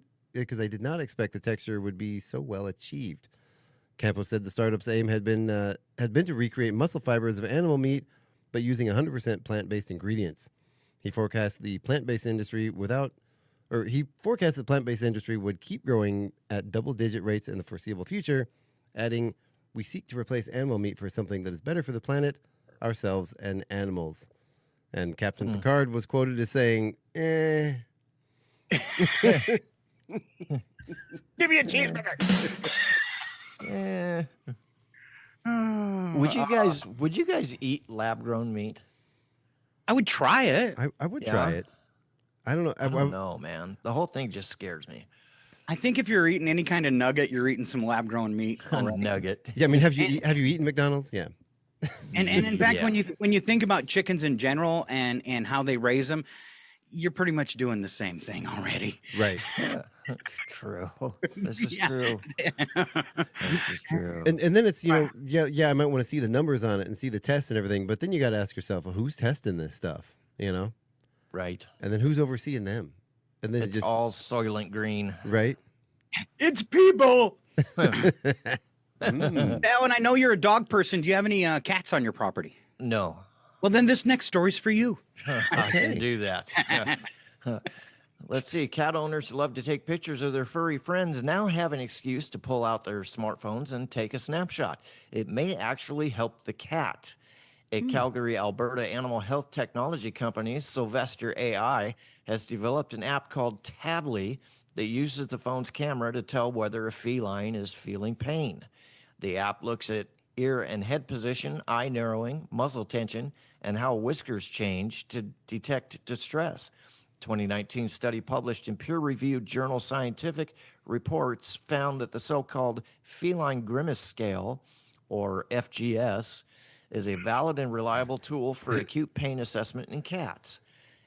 Speaker 2: not expect the texture would be so well achieved. Campos said the startup's aim had been to recreate muscle fibers of animal meat, but using 100% plant-based ingredients. He forecast the plant-based industry would keep growing at double-digit rates in the foreseeable future, adding, "We seek to replace animal meat for something that is better for the planet, ourselves, and animals." And Captain Picard was quoted as saying, "Eh."
Speaker 1: Give me a cheeseburger.
Speaker 3: Yeah. Would you guys eat lab-grown meat?
Speaker 1: I would try it.
Speaker 2: I would try it. I don't know.
Speaker 3: I don't know, man. The whole thing just scares me.
Speaker 1: I think if you're eating any kind of nugget, you're eating some lab-grown meat.
Speaker 3: Nugget.
Speaker 2: Yeah, I mean, have you eaten McDonald's? Yeah.
Speaker 1: And in fact, when you think about chickens in general and how they raise them, you're pretty much doing the same thing already.
Speaker 2: Right.
Speaker 3: True. This is
Speaker 1: Yeah.
Speaker 3: true. This is true.
Speaker 2: And then it's, I might want to see the numbers on it and see the tests and everything, but then you got to ask yourself, well, who's testing this stuff,
Speaker 3: Right.
Speaker 2: And then who's overseeing them? And then
Speaker 3: It's all Soylent Green.
Speaker 2: right?
Speaker 1: It's people.
Speaker 2: Mm.
Speaker 1: Now, and I know you're a dog person. Do you have any cats on your property?
Speaker 3: No.
Speaker 1: Well, then this next story's for you.
Speaker 3: I can do that. Let's see. Cat owners who love to take pictures of their furry friends now have an excuse to pull out their smartphones and take a snapshot. It may actually help the cat. A Calgary, Alberta animal health technology company, Sylvester AI, has developed an app called Tably that uses the phone's camera to tell whether a feline is feeling pain. The app looks at ear and head position, eye narrowing, muzzle tension, and how whiskers change to detect distress. 2019 study published in peer-reviewed journal Scientific Reports found that the so-called feline grimace scale, or FGS, is a valid and reliable tool for acute pain assessment in cats.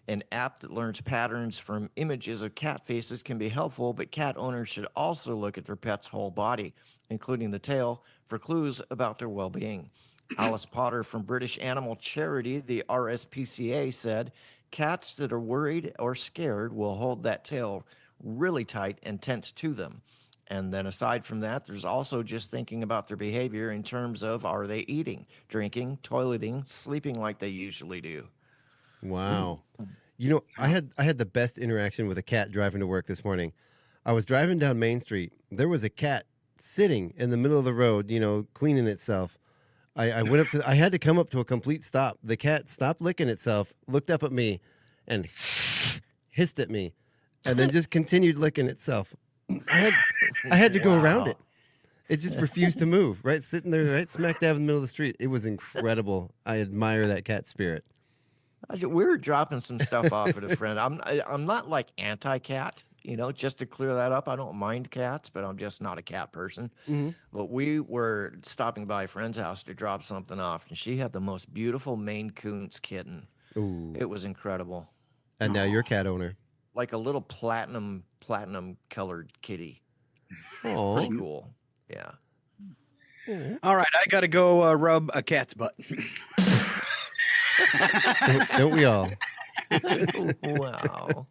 Speaker 3: An app that learns patterns from images of cat faces can be helpful, but cat owners should also look at their pet's whole body, including the tail, for clues about their well-being. Alice Potter from British Animal Charity, the RSPCA, said, cats that are worried or scared will hold that tail really tight and tense to them. And then aside from that, there's also just thinking about their behavior in terms of, are they eating, drinking, toileting, sleeping like they usually do?
Speaker 2: Wow. I had the best interaction with a cat driving to work this morning. I was driving down Main Street. There was a cat sitting in the middle of the road, cleaning itself. I went up I had to come up to a complete stop. The cat stopped licking itself, looked up at me, and hissed at me, and then just continued licking itself. I had to go around it. It just refused to move, right? Sitting there, right smack dab in the middle of the street. It was incredible. I admire that cat spirit.
Speaker 3: We were dropping some stuff off at a friend. I'm not like anti-cat, just to clear that up. I don't mind cats, but I'm just not a cat person.
Speaker 2: Mm-hmm.
Speaker 3: But we were stopping by a friend's house to drop something off, and she had the most beautiful Maine Coons kitten.
Speaker 2: Ooh.
Speaker 3: It was incredible.
Speaker 2: And now you're a cat owner.
Speaker 3: Like a little platinum colored kitty.
Speaker 2: Oh,
Speaker 3: pretty cool. Yeah.
Speaker 1: All right, I got to go rub a cat's butt.
Speaker 2: Don't we all?
Speaker 3: Wow.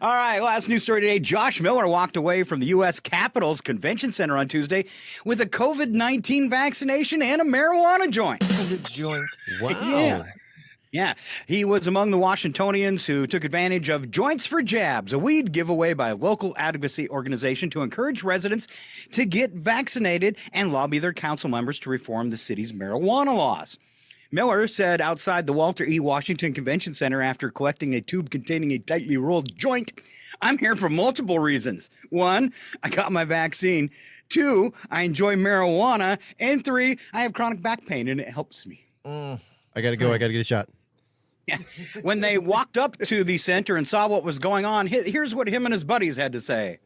Speaker 1: All right, last news story today. Josh Miller walked away from the U.S. Capitol's Convention Center on Tuesday with a COVID-19 vaccination and a marijuana joint.
Speaker 2: Wow.
Speaker 1: Yeah, he was among the Washingtonians who took advantage of Joints for Jabs, a weed giveaway by a local advocacy organization to encourage residents to get vaccinated and lobby their council members to reform the city's marijuana laws. Miller said outside the Walter E. Washington Convention Center after collecting a tube containing a tightly rolled joint, "I'm here for multiple reasons. 1, I got my vaccine. 2, I enjoy marijuana. And 3, I have chronic back pain and it helps me."
Speaker 2: I got to go. I got to get a shot.
Speaker 1: Yeah. When they walked up to the center and saw what was going on, here's what him and his buddies had to say.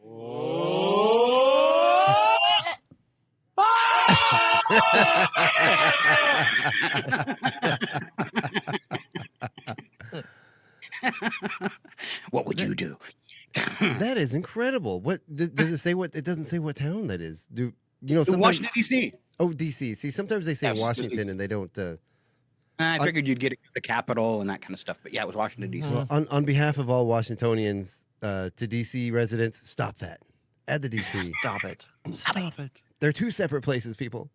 Speaker 1: What would you do?
Speaker 2: That is incredible. What does it say? What it doesn't say what town that is.
Speaker 1: Washington D.C.
Speaker 2: Oh, DC. See, sometimes they say Washington and they don't.
Speaker 1: I figured you'd get it the capital and that kind of stuff, but yeah, it was Washington D.C.
Speaker 2: Well, on behalf of all Washingtonians, to DC residents, stop that. Add the DC.
Speaker 3: Stop it. Stop it.
Speaker 2: They're two separate places, people.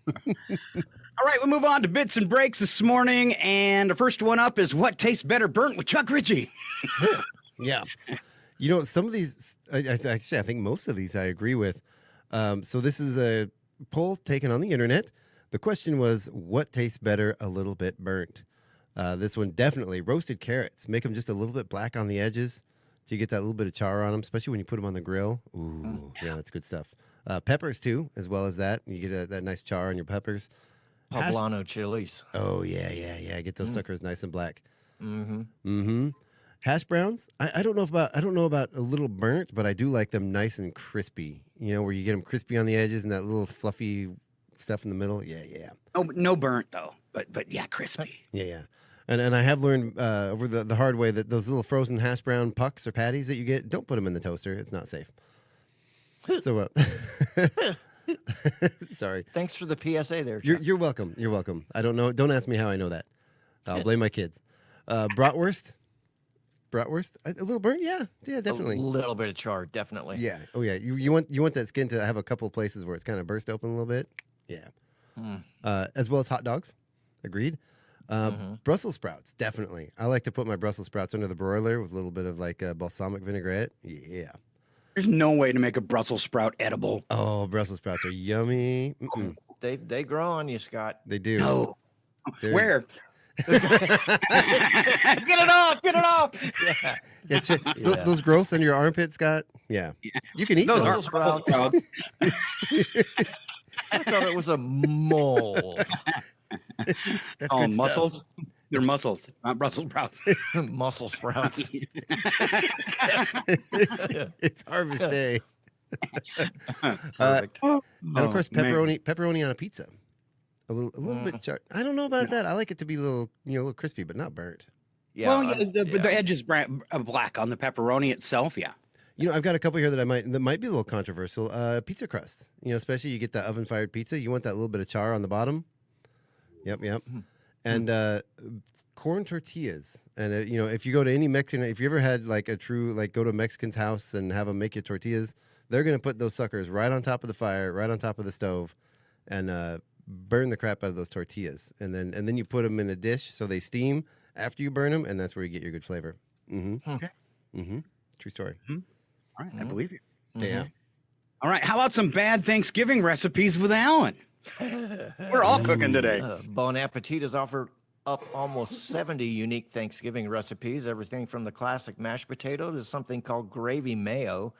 Speaker 1: All right, we'll move on to bits and breaks this morning, and the first one up is what tastes better burnt with Chuck Ritchie.
Speaker 2: Yeah. Some of these, I think most of these I agree with. So this is a poll taken on the internet. The question was, what tastes better a little bit burnt? This one definitely roasted carrots. Make them just a little bit black on the edges so you get that little bit of char on them, especially when you put them on the grill. Ooh, yeah, that's good stuff. Peppers, too, as well as that. You get that nice char on your peppers.
Speaker 3: Poblano chilies.
Speaker 2: Oh, yeah. Get those suckers nice and black.
Speaker 3: Mm-hmm.
Speaker 2: Hash browns. I don't know about a little burnt, but I do like them nice and crispy. Where you get them crispy on the edges and that little fluffy stuff in the middle. Yeah.
Speaker 1: No burnt though, but yeah, crispy.
Speaker 2: Yeah. And I have learned over the hard way that those little frozen hash brown pucks or patties that you get, don't put them in the toaster. It's not safe. So, sorry.
Speaker 3: Thanks for the PSA there, Chuck.
Speaker 2: You're welcome. You're welcome. I don't know. Don't ask me how I know that. I'll blame my kids. Bratwurst. Bratwurst. A little burnt? Yeah, definitely.
Speaker 3: A little bit of char, definitely.
Speaker 2: Yeah. Oh, yeah. You want that skin to have a couple of places where it's kind of burst open a little bit. Yeah. As well as hot dogs. Agreed. Brussels sprouts, definitely. I like to put my Brussels sprouts under the broiler with a little bit of like balsamic vinaigrette. Yeah.
Speaker 1: There's no way to make a Brussels sprout edible.
Speaker 2: Oh, Brussels sprouts are yummy.
Speaker 3: They grow on you, Scott.
Speaker 2: They do.
Speaker 1: No. Where? Get it off! Get it off!
Speaker 2: Yeah. Those growths under your armpit, Scott. Yeah. You can eat those.
Speaker 3: Brussels sprouts. I thought it was a mole.
Speaker 2: That's good
Speaker 1: muscles.
Speaker 2: stuff.
Speaker 1: They're muscles, not Brussels sprouts.
Speaker 3: Muscle sprouts.
Speaker 2: It's harvest day.
Speaker 3: Perfect.
Speaker 2: And of course,
Speaker 1: man.
Speaker 2: pepperoni on a pizza. A little bit char. I don't know about that. I like it to be a little crispy, but not burnt.
Speaker 3: Yeah.
Speaker 1: Well, the edge is black on the pepperoni itself. Yeah.
Speaker 2: I've got a couple here that might be a little controversial. Pizza crust. Especially you get that oven fired pizza. You want that little bit of char on the bottom. Yep. And corn tortillas. And if you go to any Mexican, if you ever had like a true go to a Mexican's house and have them make you tortillas, they're gonna put those suckers right on top of the fire, right on top of the stove, and burn the crap out of those tortillas. And then you put them in a dish so they steam after you burn them, and that's where you get your good flavor.
Speaker 1: Okay.
Speaker 2: True story.
Speaker 1: All right, I believe you.
Speaker 2: Yeah.
Speaker 1: All right, how about some bad Thanksgiving recipes with Alan? We're all cooking today.
Speaker 3: Bon Appetit has offered up almost 70 unique Thanksgiving recipes, everything from the classic mashed potato to something called gravy mayo,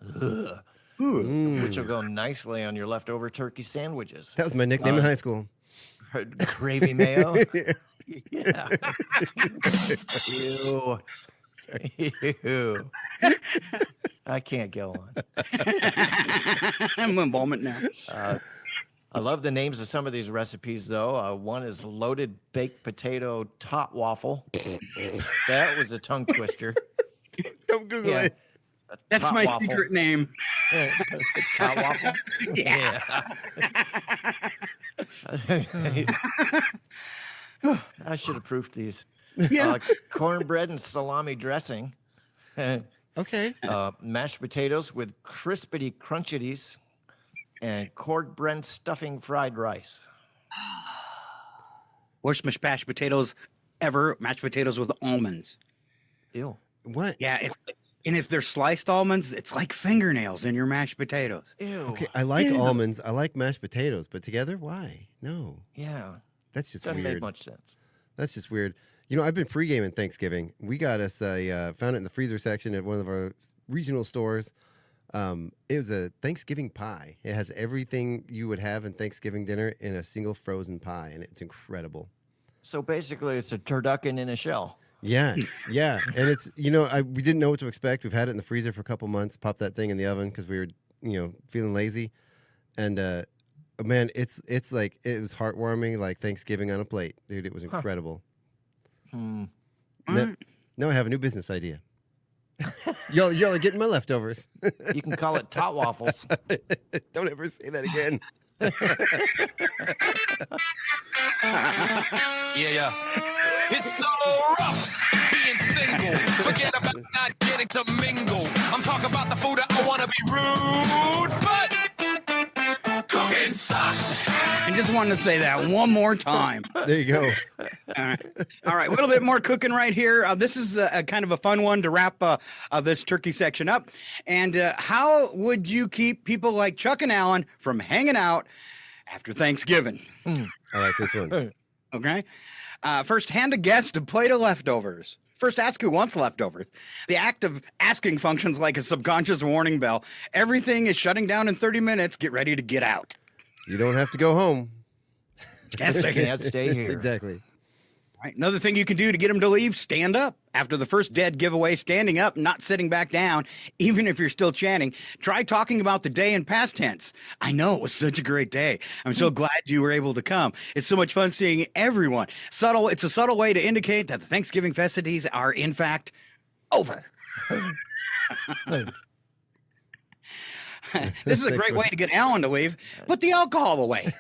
Speaker 3: which will go nicely on your leftover turkey sandwiches.
Speaker 2: That was my nickname in high school.
Speaker 3: Gravy mayo? Yeah. Ew. I can't go on.
Speaker 1: I'm in vomit now.
Speaker 3: I love the names of some of these recipes, though. One is loaded baked potato tot waffle. That was a tongue twister.
Speaker 2: Don't Google it.
Speaker 1: That's my secret name.
Speaker 3: Tot waffle?
Speaker 1: Yeah.
Speaker 3: I should have proofed these.
Speaker 1: Yeah.
Speaker 3: Cornbread and salami dressing.
Speaker 2: Okay.
Speaker 3: Mashed potatoes with crispity crunchities. And cornbread stuffing fried rice.
Speaker 1: Worst mashed potatoes ever. Mashed potatoes with almonds.
Speaker 3: Ew.
Speaker 2: What?
Speaker 1: Yeah. If they're sliced almonds, it's like fingernails in your mashed potatoes.
Speaker 3: Ew.
Speaker 2: Okay, I like almonds. I like mashed potatoes, but together, why? No.
Speaker 3: Yeah.
Speaker 2: That's just
Speaker 3: Doesn't
Speaker 2: weird.
Speaker 3: make much sense.
Speaker 2: That's just weird. I've been pre-gaming Thanksgiving. We got us found it in the freezer section at one of our regional stores. It was a Thanksgiving pie. It has everything you would have in Thanksgiving dinner in a single frozen pie, and it's incredible.
Speaker 3: So basically, it's a turducken in a shell.
Speaker 2: Yeah, and it's we didn't know what to expect. We've had it in the freezer for a couple months. Popped that thing in the oven because we were feeling lazy, and man, it's like it was heartwarming, like Thanksgiving on a plate, dude. It was incredible. Now I have a new business idea. Y'all are getting my leftovers.
Speaker 3: You can call it tot waffles.
Speaker 2: Don't ever say that again.
Speaker 16: Yeah. It's so rough being single. Forget about not getting to mingle. I'm talking about the food I want to be rude, but cooking sucks.
Speaker 1: I just wanted to say that one more time.
Speaker 2: There you go.
Speaker 1: All right. A little bit more cooking right here. This is a kind of a fun one to wrap this turkey section up. And how would you keep people like Chuck and Alan from hanging out after Thanksgiving?
Speaker 2: I like this one.
Speaker 1: Okay. First, hand a guest a plate of leftovers. First, ask who wants leftovers. The act of asking functions like a subconscious warning bell. Everything is shutting down in 30 minutes. Get ready to get out.
Speaker 2: You don't have to go home.
Speaker 3: Can't stay here.
Speaker 2: Exactly.
Speaker 1: Right. Another thing you can do to get them to leave, stand up. After the first dead giveaway, standing up, not sitting back down, even if you're still chanting. Try talking about the day in past tense. I know it was such a great day. I'm so glad you were able to come. It's so much fun seeing everyone. It's a subtle way to indicate that the Thanksgiving festivities are, in fact, over. This is a great way to get Alan to leave. Put the alcohol away.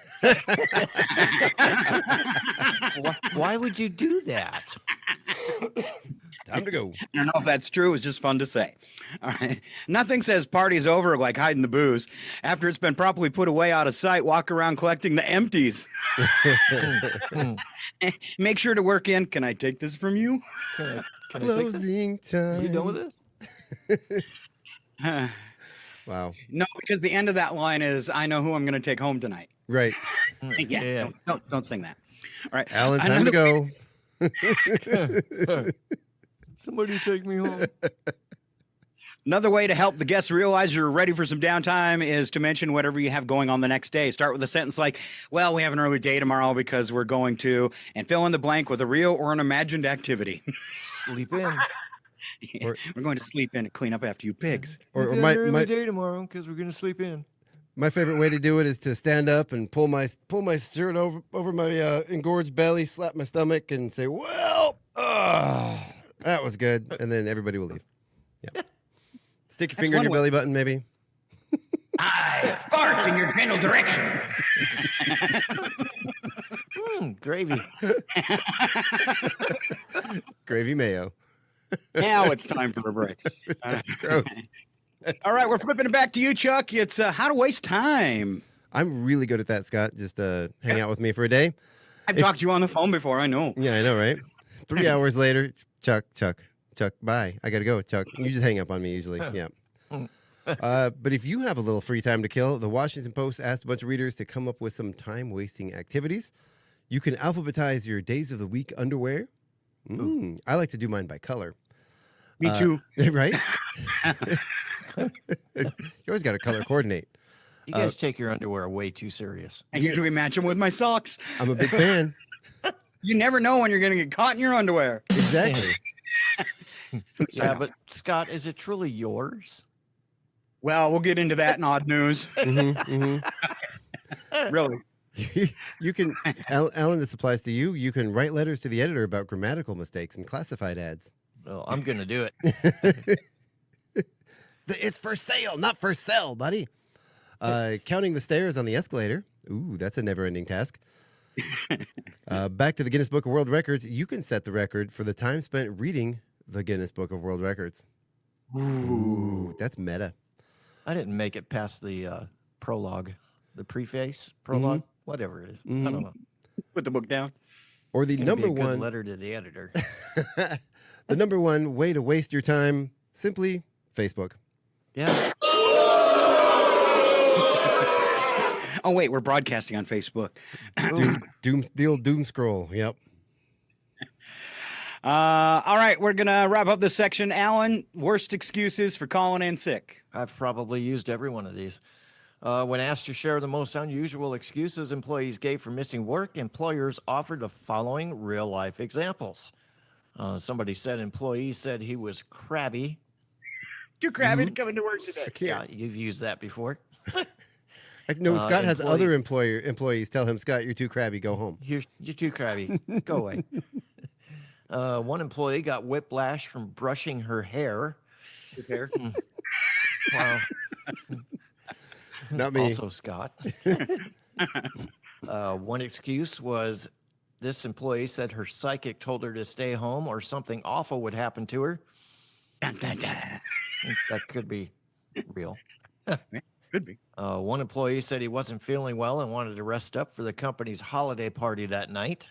Speaker 3: Why would you do that?
Speaker 2: Time to go.
Speaker 1: I don't know if that's true. It was just fun to say. All right. Nothing says party's over like hiding the booze. After it's been properly put away out of sight, walk around collecting the empties. Make sure to work in. Can I take this from you?
Speaker 3: Can I
Speaker 2: Closing time.
Speaker 3: You done with this?
Speaker 2: Wow.
Speaker 1: No, because the end of that line is, I know who I'm going to take home tonight.
Speaker 2: Right.
Speaker 1: Yeah. Don't sing that. All right.
Speaker 2: Alan, time to go.
Speaker 3: Somebody take me home.
Speaker 1: Another way to help the guests realize you're ready for some downtime is to mention whatever you have going on the next day. Start with a sentence like, well, we have an early day tomorrow because we're going to, and fill in the blank with a real or an imagined activity.
Speaker 3: Sleep in.
Speaker 1: Yeah, we're going to sleep in and clean up after you pigs.
Speaker 2: Or
Speaker 3: my
Speaker 2: my
Speaker 3: day tomorrow because we're going to sleep in.
Speaker 2: My favorite way to do it is to stand up and pull my shirt over my engorged belly, slap my stomach, and say, "Well, that was good," and then everybody will leave. Yeah. Stick your finger in your belly button, maybe.
Speaker 9: I fart in your general direction.
Speaker 3: Gravy.
Speaker 2: Gravy mayo.
Speaker 1: Now it's time for a break.
Speaker 2: That's gross.
Speaker 1: All right, we're flipping it back to you, Chuck. It's how to waste time.
Speaker 2: I'm really good at that, Scott. Just hang out with me for a day.
Speaker 1: I've talked to you on the phone before. I know.
Speaker 2: Yeah, I know, right? 3 hours later, it's Chuck, bye. I got to go, Chuck. You just hang up on me usually. Yeah. But if you have a little free time to kill, the Washington Post asked a bunch of readers to come up with some time-wasting activities. You can alphabetize your days of the week underwear. I like to do mine by color.
Speaker 1: Me too.
Speaker 2: Right? You always got to color coordinate.
Speaker 3: You guys take your underwear way too serious.
Speaker 1: I usually match them with my socks.
Speaker 2: I'm a big fan.
Speaker 1: You never know when you're going to get caught in your underwear.
Speaker 2: Exactly.
Speaker 3: Yeah, but Scott, is it truly yours?
Speaker 1: Well, we'll get into that in odd news. Really?
Speaker 2: You can, Alan, this applies to you. You can write letters to the editor about grammatical mistakes and classified ads.
Speaker 3: Well, I'm going to do it.
Speaker 2: It's for sale, not for sale, buddy. Counting the stairs on the escalator. Ooh, that's a never-ending task. Back to the Guinness Book of World Records. You can set the record for the time spent reading the Guinness Book of World Records. Ooh, that's meta.
Speaker 3: I didn't make it past the prologue, the prologue, whatever it is. I don't know.
Speaker 1: Put the book down.
Speaker 2: Or the number one
Speaker 3: letter to the editor.
Speaker 2: The number one way to waste your time, simply Facebook.
Speaker 3: Yeah.
Speaker 1: Oh, wait, we're broadcasting on Facebook.
Speaker 2: The old doom scroll. Yep.
Speaker 1: All right, we're going to wrap up this section. Alan, worst excuses for calling in sick.
Speaker 3: I've probably used every one of these. When asked to share the most unusual excuses employees gave for missing work, employers offered the following real-life examples. Somebody said employee said he was crabby.
Speaker 1: Too crabby to come into work today.
Speaker 3: Yeah, you've used that before.
Speaker 2: No, Scott has other employees tell him, Scott, you're too crabby, go home.
Speaker 3: You're too crabby. Go away. One employee got whiplash from brushing her hair.
Speaker 1: Hair?
Speaker 3: Wow.
Speaker 2: Not me.
Speaker 3: Also, Scott. One excuse was this employee said her psychic told her to stay home or something awful would happen to her.
Speaker 1: Dun, dun, dun.
Speaker 3: That could be real.
Speaker 1: Could be.
Speaker 3: One employee said he wasn't feeling well and wanted to rest up for the company's holiday party that night.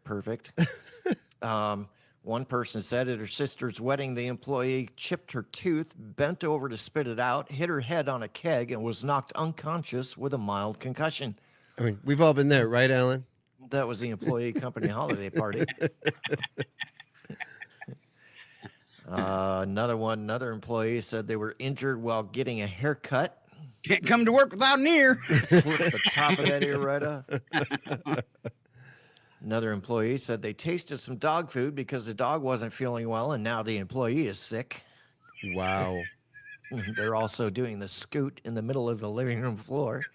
Speaker 3: Perfect. One person said at her sister's wedding, the employee chipped her tooth, bent over to spit it out, hit her head on a keg, and was knocked unconscious with a mild concussion.
Speaker 2: I mean, we've all been there, right, Alan?
Speaker 3: That was the employee company holiday party. Another employee said they were injured while getting a haircut.
Speaker 1: Can't come to work without an ear.
Speaker 3: Flip the top of that ear right off. Another employee said they tasted some dog food because the dog wasn't feeling well, and now the employee is sick.
Speaker 2: Wow.
Speaker 3: They're also doing the scoot in the middle of the living room floor.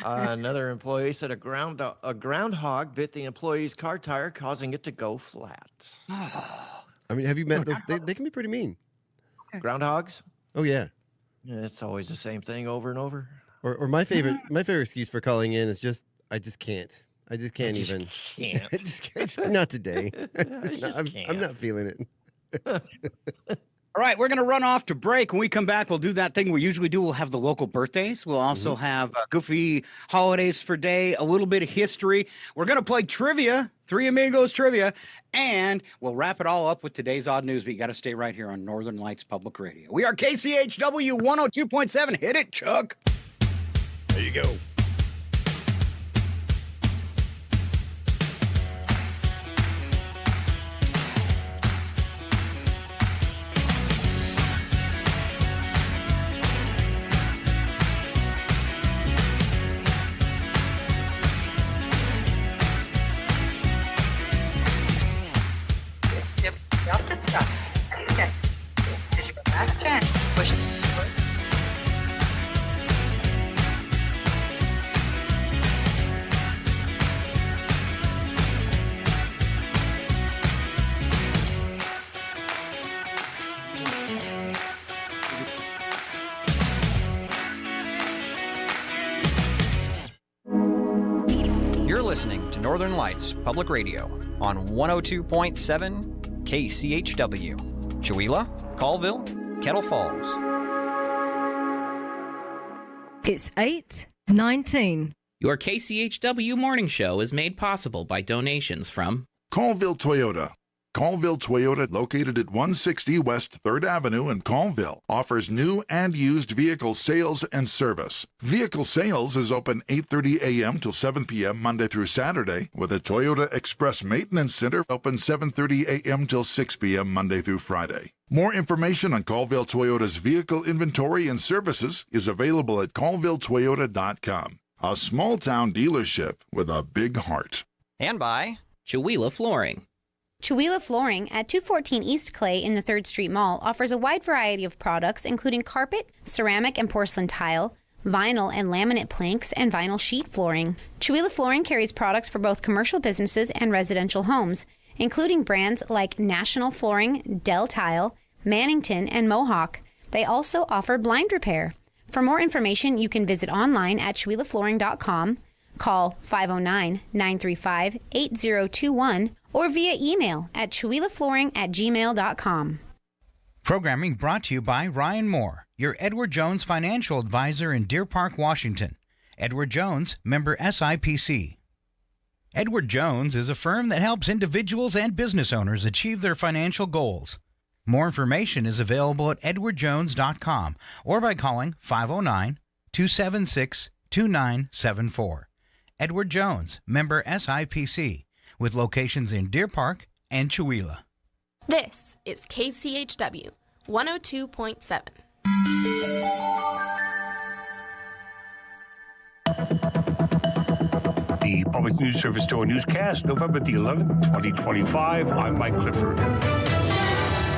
Speaker 3: Another employee said a groundhog bit the employee's car tire, causing it to go flat.
Speaker 2: I mean, have you met those? They can be pretty mean.
Speaker 3: Groundhogs?
Speaker 2: Oh, yeah.
Speaker 3: It's always the same thing over and over.
Speaker 2: Or my favorite excuse for calling in is just, I just can't. I just can't even.
Speaker 3: Can't.
Speaker 2: I just can't. Not today. I'm not feeling it.
Speaker 1: All right, we're going to run off to break. When we come back, we'll do that thing we usually do. We'll have the local birthdays. We'll also have goofy holidays for day, a little bit of history. We're going to play trivia, 3 Amigos trivia, and we'll wrap it all up with today's odd news. But you got to stay right here on Northern Lights Public Radio. We are KCHW 102.7. Hit it, Chuck.
Speaker 2: There you go.
Speaker 19: You're listening to Northern Lights Public Radio on 102.7 KCHW. Chewelah, Colville, Kettle Falls.
Speaker 20: It's 8:19.
Speaker 21: Your KCHW morning show is made possible by donations from
Speaker 22: Colville Toyota. Colville Toyota, located at 160 West 3rd Avenue in Colville, offers new and used vehicle sales and service. Vehicle sales is open 8:30 a.m. till 7 p.m. Monday through Saturday, with a Toyota Express Maintenance Center open 7:30 a.m. till 6 p.m. Monday through Friday. More information on Colville Toyota's vehicle inventory and services is available at colvilletoyota.com. A small-town dealership with a big heart.
Speaker 21: and by Chewelah Flooring.
Speaker 23: Chewelah Flooring at 214 East Clay in the 3rd Street Mall offers a wide variety of products including carpet, ceramic and porcelain tile, vinyl and laminate planks, and vinyl sheet flooring. Chewelah Flooring carries products for both commercial businesses and residential homes, including brands like National Flooring, Dell Tile, Mannington, and Mohawk. They also offer blind repair. For more information, you can visit online at ChewelahFlooring.com, call 509-935-8021, or via email at ChewelahFlooring@gmail.com.
Speaker 24: Programming brought to you by Ryan Moore, your Edward Jones financial advisor in Deer Park, Washington. Edward Jones, member SIPC. Edward Jones is a firm that helps individuals and business owners achieve their financial goals. More information is available at edwardjones.com or by calling 509-276-2974. Edward Jones, member SIPC, with locations in Deer Park and Chewelah.
Speaker 25: This is KCHW 102.7.
Speaker 26: The Public News Service Store newscast, November the 11th, 2025. I'm Mike Clifford.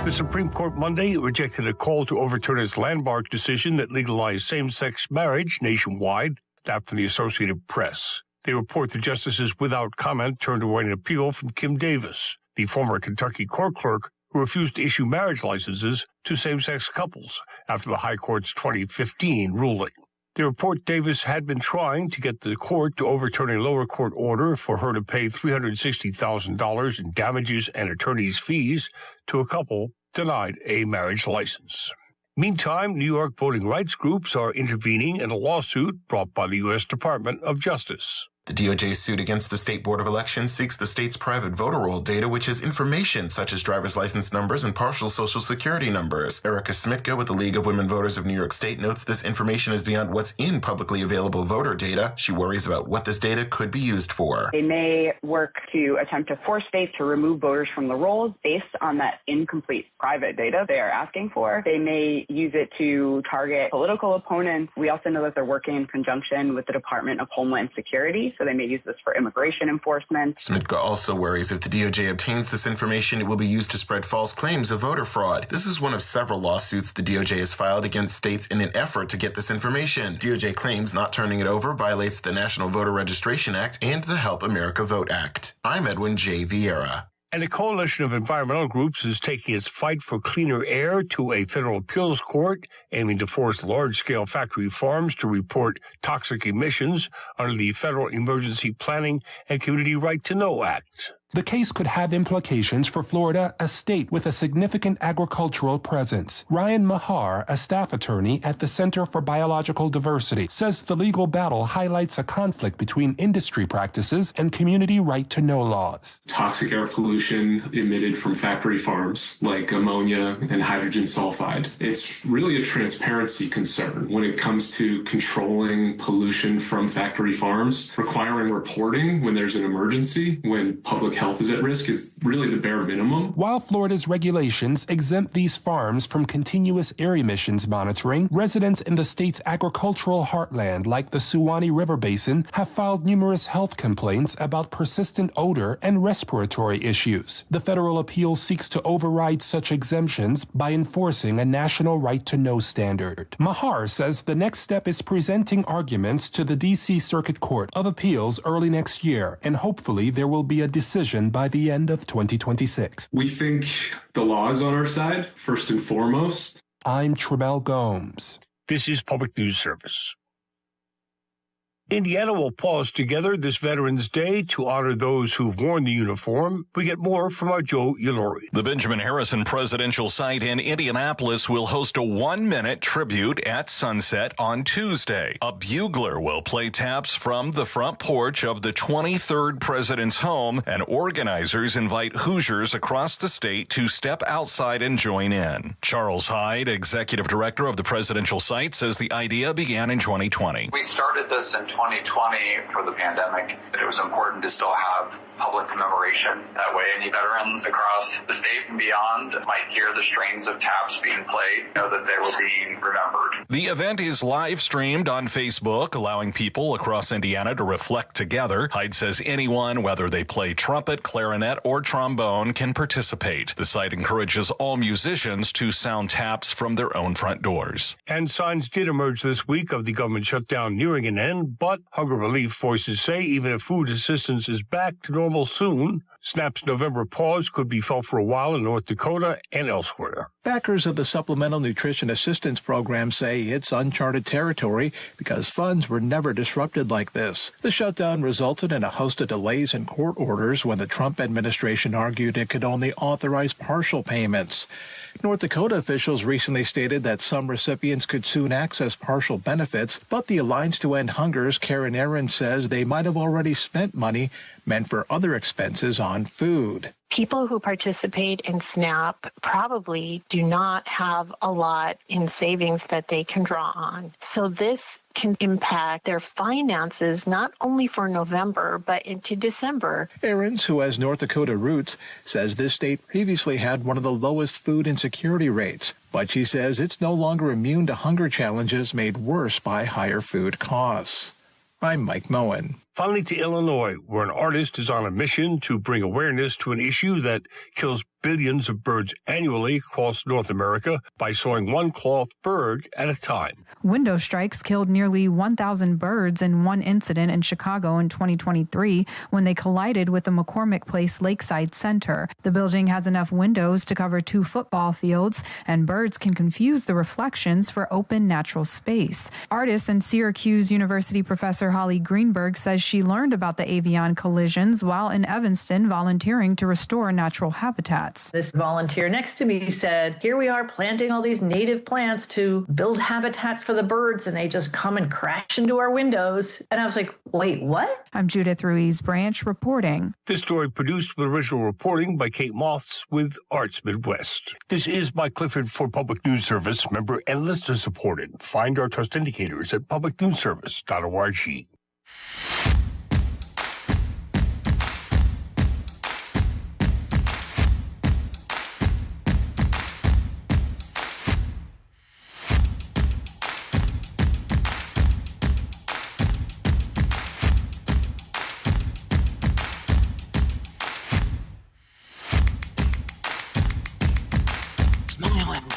Speaker 26: The Supreme Court Monday rejected a call to overturn its landmark decision that legalized same-sex marriage nationwide, that from the Associated Press. They report the justices without comment turned away an appeal from Kim Davis, the former Kentucky court clerk who refused to issue marriage licenses to same-sex couples after the High Court's 2015 ruling. They report Davis had been trying to get the court to overturn a lower court order for her to pay $360,000 in damages and attorney's fees to a couple denied a marriage license. Meantime, New York voting rights groups are intervening in a lawsuit brought by the U.S. Department of Justice.
Speaker 4: The DOJ's suit against the State Board of Elections seeks the state's private voter roll data, which has information such as driver's license numbers and partial social security numbers. Erica Smitka with the League of Women Voters of New York State notes this information is beyond what's in publicly available voter data. She worries about what this data could be used for.
Speaker 6: They may work to attempt to force states to remove voters from the rolls based on that incomplete private data they are asking for. They may use it to target political opponents. We also know that they're working in conjunction with the Department of Homeland Security, so they may use this for immigration enforcement.
Speaker 4: Smitka also worries if the DOJ obtains this information, it will be used to spread false claims of voter fraud. This is one of several lawsuits the DOJ has filed against states in an effort to get this information. DOJ claims not turning it over violates the National Voter Registration Act and the Help America Vote Act. I'm Edwin J. Vieira.
Speaker 26: And a coalition of environmental groups is taking its fight for cleaner air to a federal appeals court, aiming to force large-scale factory farms to report toxic emissions under the Federal Emergency Planning and Community Right to Know Act.
Speaker 7: The case could have implications for Florida, a state with a significant agricultural presence. Ryan Mahar, a staff attorney at the Center for Biological Diversity, says the legal battle highlights a conflict between industry practices and community right-to-know laws.
Speaker 8: Toxic air pollution emitted from factory farms like ammonia and hydrogen sulfide. It's really a transparency concern when it comes to controlling pollution from factory farms. Requiring reporting when there's an emergency, when public health is at risk, is really the bare minimum.
Speaker 7: While Florida's regulations exempt these farms from continuous air emissions monitoring, residents in the state's agricultural heartland, like the Suwannee River Basin, have filed numerous health complaints about persistent odor and respiratory issues. The federal appeal seeks to override such exemptions by enforcing a national right-to-know standard. Mahar says the next step is presenting arguments to the D.C. Circuit Court of Appeals early next year, and hopefully there will be a decision by the end of 2026.
Speaker 8: We think the law is on our side, first and foremost.
Speaker 7: I'm Tremel Gomes.
Speaker 26: This is Public News Service. Indiana will pause together this Veterans Day to honor those who've worn the uniform. We get more from our Joe Yalori.
Speaker 10: The Benjamin Harrison Presidential Site in Indianapolis will host a 1-minute tribute at sunset on Tuesday. A bugler will play taps from the front porch of the 23rd President's home, and organizers invite Hoosiers across the state to step outside and join in. Charles Hyde, Executive Director of the Presidential Site, says the idea began in 2020.
Speaker 11: We started this in 2020 for the pandemic. It was important to still have public commemoration. That way, any veterans across the state and beyond might hear the strains of taps being played, know that they were being remembered.
Speaker 10: The event is live streamed on Facebook, allowing people across Indiana to reflect together. Hyde says anyone, whether they play trumpet, clarinet, or trombone, can participate. The site encourages all musicians to sound taps from their own front doors.
Speaker 26: And signs did emerge this week of the government shutdown nearing an end, but hunger relief voices say even if food assistance is back to normal soon, SNAP's November pause could be felt for a while in North Dakota and elsewhere.
Speaker 27: Backers of the Supplemental Nutrition Assistance Program say it's uncharted territory because funds were never disrupted like this. The shutdown resulted in a host of delays in court orders when the Trump administration argued it could only authorize partial payments. North Dakota officials recently stated that some recipients could soon access partial benefits, but the Alliance to End Hunger's Karen Aaron says they might have already spent money meant for other expenses on food.
Speaker 28: People who participate in SNAP probably do not have a lot in savings that they can draw on. So this can impact their finances not only for November, but into December.
Speaker 27: Aarons, who has North Dakota roots, says this state previously had one of the lowest food insecurity rates, but she says it's no longer immune to hunger challenges made worse by higher food costs. I'm Mike Moen.
Speaker 26: Finally to Illinois, where an artist is on a mission to bring awareness to an issue that kills billions of birds annually across North America by sowing one cloth bird at a time.
Speaker 29: Window strikes killed nearly 1,000 birds in one incident in Chicago in 2023 when they collided with the McCormick Place Lakeside Center. The building has enough windows to cover 2 football fields, and birds can confuse the reflections for open natural space. Artist and Syracuse University professor Holly Greenberg says she learned about the avian collisions while in Evanston volunteering to restore natural habitats.
Speaker 5: This volunteer next to me said, here we are planting all these native plants to build habitat for the birds, and they just come and crash into our windows. And I was like, wait, what?
Speaker 29: I'm Judith Ruiz Branch reporting.
Speaker 26: This story produced with original reporting by Kate Moths with Arts Midwest. This is Mike Clifford for Public News Service, member and listener supported. Find our trust indicators at publicnewsservice.org.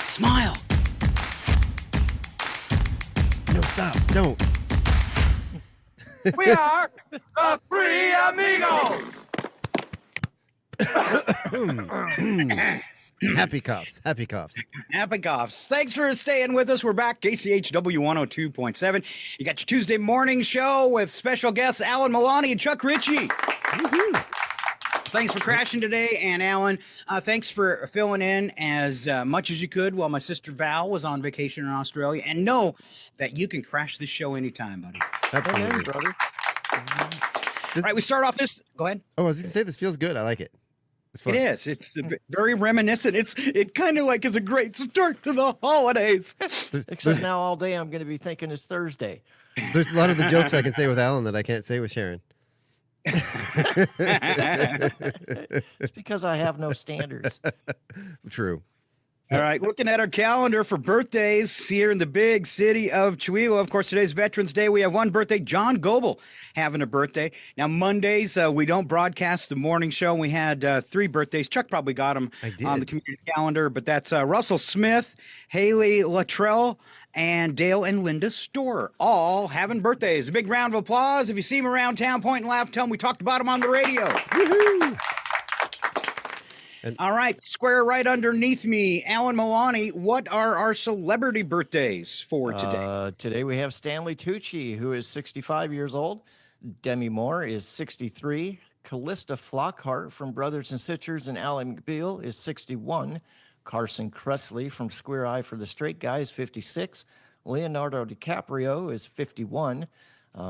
Speaker 1: Smile.
Speaker 2: No, stop. Don't.
Speaker 9: We are the Three Amigos.
Speaker 2: Happy coughs. Happy coughs.
Speaker 1: Happy coughs. Thanks for staying with us. We're back. KCHW 102.7. You got your Tuesday morning show with special guests Alan Milani and Chuck Ritchie. Woohoo. Thanks for crashing today. And Alan, thanks for filling in as much as you could while my sister Val was on vacation in Australia. And know that you can crash this show anytime, buddy.
Speaker 2: Absolutely,
Speaker 3: brother.
Speaker 1: All right, we start off this. Go ahead.
Speaker 2: Oh, I was going to say, this feels good. I like it. It's fun.
Speaker 1: It is. It's very reminiscent. It kind of like is a great start to the holidays.
Speaker 3: Except now all day I'm going to be thinking it's Thursday.
Speaker 2: There's a lot of the jokes I can say with Alan that I can't say with Sharon.
Speaker 3: It's because I have no standards.
Speaker 2: True.
Speaker 1: All right, looking at our calendar for birthdays here in the big city of Chihuahua. Of course, today's Veterans Day. We have one birthday, John Goebel, having a birthday. Now, Mondays, we don't broadcast the morning show. We had 3 birthdays. Chuck probably got them on the community calendar, but that's Russell Smith, Haley Luttrell, and Dale and Linda Storer, all having birthdays. A big round of applause. If you see them around town, point and laugh, tell them we talked about them on the radio. Woohoo! All right, square right underneath me, Alan Milani. What are our celebrity birthdays for today?
Speaker 3: Today we have Stanley Tucci, who is 65 years old. Demi Moore is 63. Callista Flockhart from Brothers and Sisters and Ally McBeal is 61. Carson Kressley from Square Eye for the Straight Guy is 56. Leonardo DiCaprio is 51.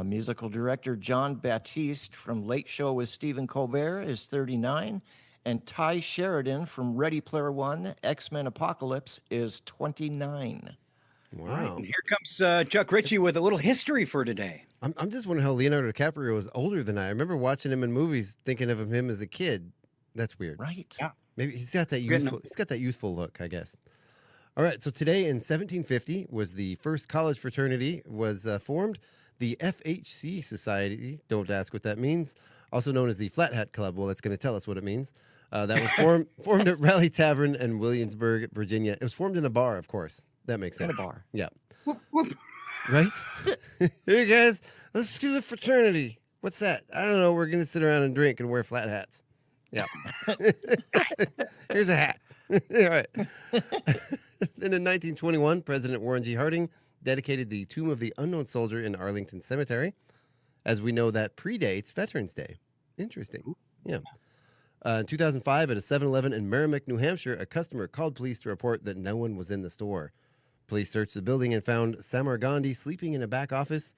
Speaker 3: Musical director John Batiste from Late Show with Stephen Colbert is 39. And Ty Sheridan from Ready Player One, X-Men Apocalypse is 29.
Speaker 2: Wow.
Speaker 1: Right, and here comes Chuck Ritchie with a little history for today.
Speaker 2: I'm just wondering how Leonardo DiCaprio was older than I remember watching him in movies, thinking of him as a kid. That's weird.
Speaker 3: Right.
Speaker 1: Yeah.
Speaker 2: Maybe he's got that youthful look, I guess. All right, so today in 1750 was the first college fraternity was formed, the FHC Society. Don't ask what that means. Also known as the Flat Hat Club. Well, it's going to tell us what it means. That was formed at Raleigh Tavern in Williamsburg, Virginia. It was formed in a bar, of course. That makes sense.
Speaker 3: In a bar.
Speaker 2: Yeah.
Speaker 1: Whoop, whoop.
Speaker 2: Right? Hey, guys, let's do the fraternity. What's that? I don't know. We're going to sit around and drink and wear flat hats. Yeah. Here's a hat. All right. Then in 1921, President Warren G. Harding dedicated the Tomb of the Unknown Soldier in Arlington Cemetery. As we know, that predates Veterans Day. Interesting. Yeah. In 2005, at a 7-Eleven in Merrimack, New Hampshire, a customer called police to report that no one was in the store. Police searched the building and found Samar Gandhi sleeping in a back office.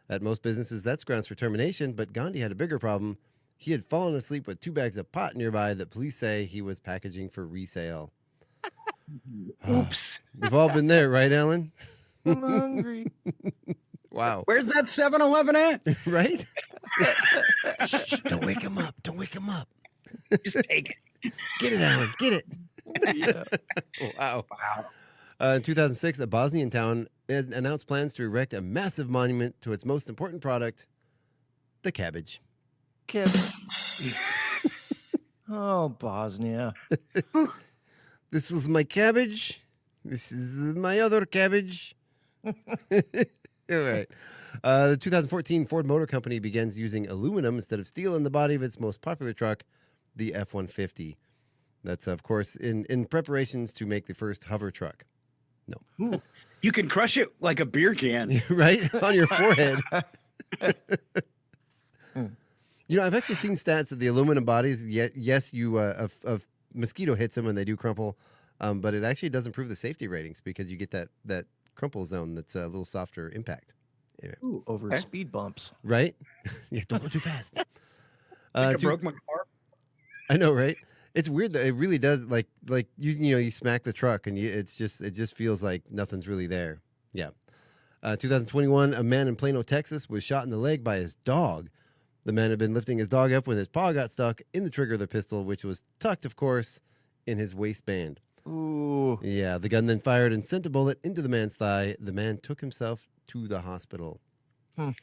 Speaker 2: At most businesses, that's grounds for termination, but Gandhi had a bigger problem. He had fallen asleep with 2 bags of pot nearby that police say he was packaging for resale.
Speaker 1: Oops.
Speaker 2: We've all been there, right, Ellen?
Speaker 3: I'm hungry.
Speaker 2: Wow.
Speaker 1: Where's that 7-Eleven at?
Speaker 2: Right? Shh, don't wake him up. Don't wake him up.
Speaker 1: Just take it.
Speaker 2: Get it, Alan. Get it.
Speaker 3: Yeah.
Speaker 2: Wow. In 2006, a Bosnian town announced plans to erect a massive monument to its most important product, the cabbage.
Speaker 3: Oh, Bosnia.
Speaker 2: This is my cabbage. This is my other cabbage. All right. The 2014 Ford Motor Company begins using aluminum instead of steel in the body of its most popular truck, the F-150. That's, of course, in preparations to make the first hover truck. No.
Speaker 1: Ooh, you can crush it like a beer can.
Speaker 2: Right? On your forehead. You know, I've actually seen stats that the aluminum bodies, yes, a mosquito hits them and they do crumple, but it actually does improve the safety ratings because you get that crumple zone that's a little softer impact. Anyway.
Speaker 3: Ooh, over speed bumps.
Speaker 2: Right? Yeah, don't go too fast.
Speaker 1: I broke my car.
Speaker 2: I know, right? It's weird that it really does. Like you smack the truck and it just feels like nothing's really there. Yeah. 2021, a man in Plano, Texas, was shot in the leg by his dog. The man had been lifting his dog up when his paw got stuck in the trigger of the pistol, which was tucked, of course, in his waistband.
Speaker 3: Ooh.
Speaker 2: Yeah. The gun then fired and sent a bullet into the man's thigh. The man took himself to the hospital.
Speaker 1: Wow.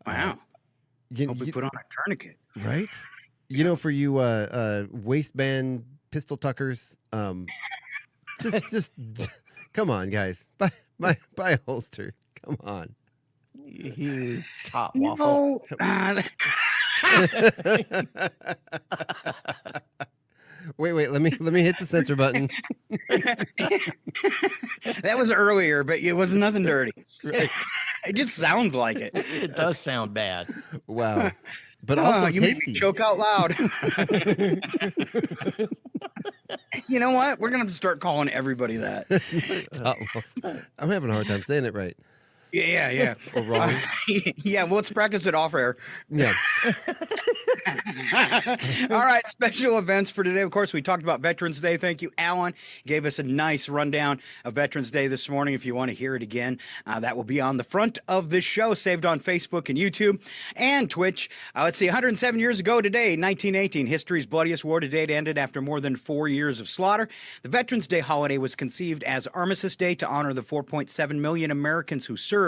Speaker 1: Hope we put on a tourniquet.
Speaker 2: Right? You know, for you waistband pistol tuckers, just come on, guys. Buy a holster. Come on.
Speaker 3: You top waffle.
Speaker 2: Wait, let me hit the censor button.
Speaker 1: That was earlier, but it was nothing dirty.
Speaker 2: Right.
Speaker 1: It just sounds like it.
Speaker 3: It does sound bad.
Speaker 2: Wow. But also
Speaker 1: you
Speaker 2: tasty.
Speaker 1: made me choke out loud. You know what? We're gonna have to start calling everybody that.
Speaker 2: I'm having a hard time saying it right.
Speaker 1: Yeah.
Speaker 2: Or wrong.
Speaker 1: Yeah, well, let's practice it off air.
Speaker 2: Yeah.
Speaker 1: All right, special events for today. Of course, we talked about Veterans Day. Thank you, Alan. Gave us a nice rundown of Veterans Day this morning. If you want to hear it again, that will be on the front of this show, saved on Facebook and YouTube and Twitch. Let's see, 107 years ago today, 1918, history's bloodiest war to date ended after more than 4 years of slaughter. The Veterans Day holiday was conceived as Armistice Day to honor the 4.7 million Americans who served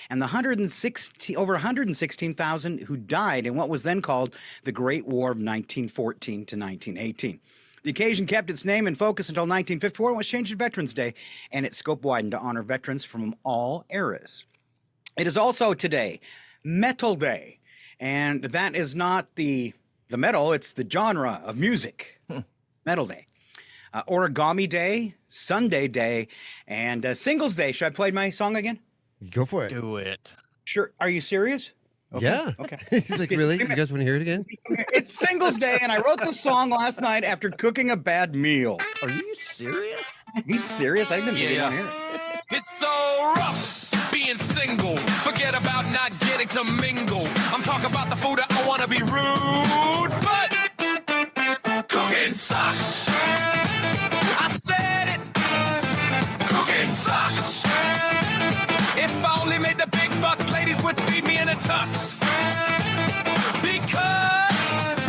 Speaker 1: and the over 116,000 who died in what was then called the Great War of 1914 to 1918. The occasion kept its name and focus until 1954 and was changed to Veterans Day, and its scope widened to honor veterans from all eras. It is also today Metal Day, and that is not the metal, it's the genre of music. Metal Day. Origami Day, Sunday Day, and Singles Day. Should I play my song again?
Speaker 2: Go for it.
Speaker 3: Do it.
Speaker 1: Sure. Are you serious? Okay.
Speaker 2: Yeah.
Speaker 1: Okay.
Speaker 2: He's like, really? You guys want to hear it again?
Speaker 1: It's Singles Day, and I wrote this song last night after cooking a bad meal.
Speaker 3: Are you serious?
Speaker 1: Are you serious? I've been thinking on here.
Speaker 9: It's so rough being single. Forget about not getting to mingle. I'm talking about the food. I don't want to be rude, but cooking sucks. I said it. Cooking sucks. If I only made the big bucks, ladies would feed me in a tux. Because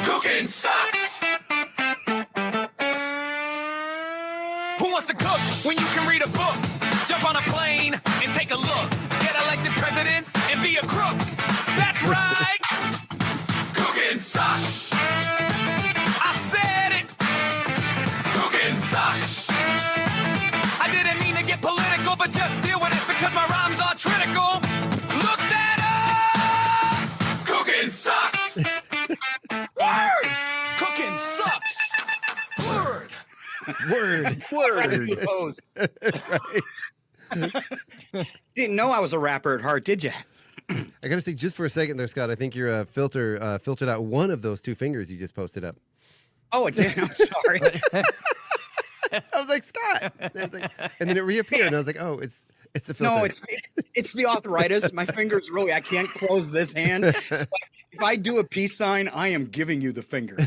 Speaker 9: cooking sucks. Who wants to cook when you can read a book? Jump on a plane and take a look. Get elected president and be a crook. That's right. Cooking sucks. I said it. Cooking sucks. I didn't mean to get political, but just deal with it because my rhymes are critical. Look that up. Cooking sucks. Word. Cooking sucks. Word.
Speaker 2: Word.
Speaker 1: Right. Didn't know I was a rapper at heart, did you?
Speaker 2: I got to say, just for a second there, Scott, I think your filter filtered out one of those two fingers you just posted up.
Speaker 1: Oh, it did. I'm sorry.
Speaker 2: I was like, Scott. And then it reappeared, and I was like, oh, it's the filter.
Speaker 1: No, it's the arthritis. My fingers I can't close this hand. So if I do a peace sign, I am giving you the finger.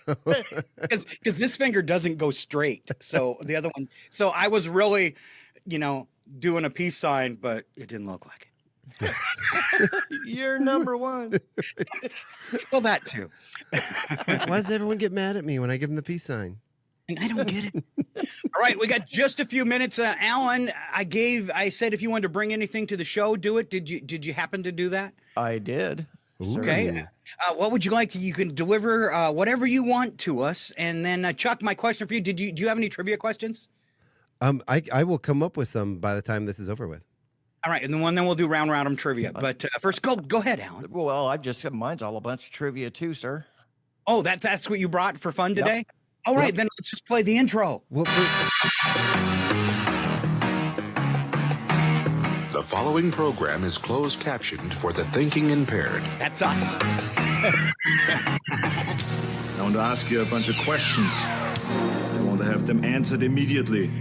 Speaker 1: Because this finger doesn't go straight. So the other one. So I was really, doing a peace sign, but it didn't look like it.
Speaker 3: You're number one.
Speaker 1: Well, that too.
Speaker 2: Why does everyone get mad at me when I give them the peace sign?
Speaker 1: And I don't get it. All right, we got just a few minutes. Alan, I said if you wanted to bring anything to the show, do it. Did you happen to do that?
Speaker 3: I did.
Speaker 1: Okay. What would you like? You can deliver whatever you want to us. And then, Chuck, my question for you: do you have any trivia questions?
Speaker 2: I will come up with some by the time this is over with.
Speaker 1: All right, and then we'll do round trivia. But first, go ahead, Alan.
Speaker 3: Well, I've just got mine's all a bunch of trivia too, sir.
Speaker 1: Oh, that's what you brought for fun today? Yep. All right, then let's just play the intro.
Speaker 22: The
Speaker 12: The following program is closed captioned for the thinking impaired.
Speaker 1: That's us.
Speaker 13: I want to ask you a bunch of questions. I want to have them answered immediately.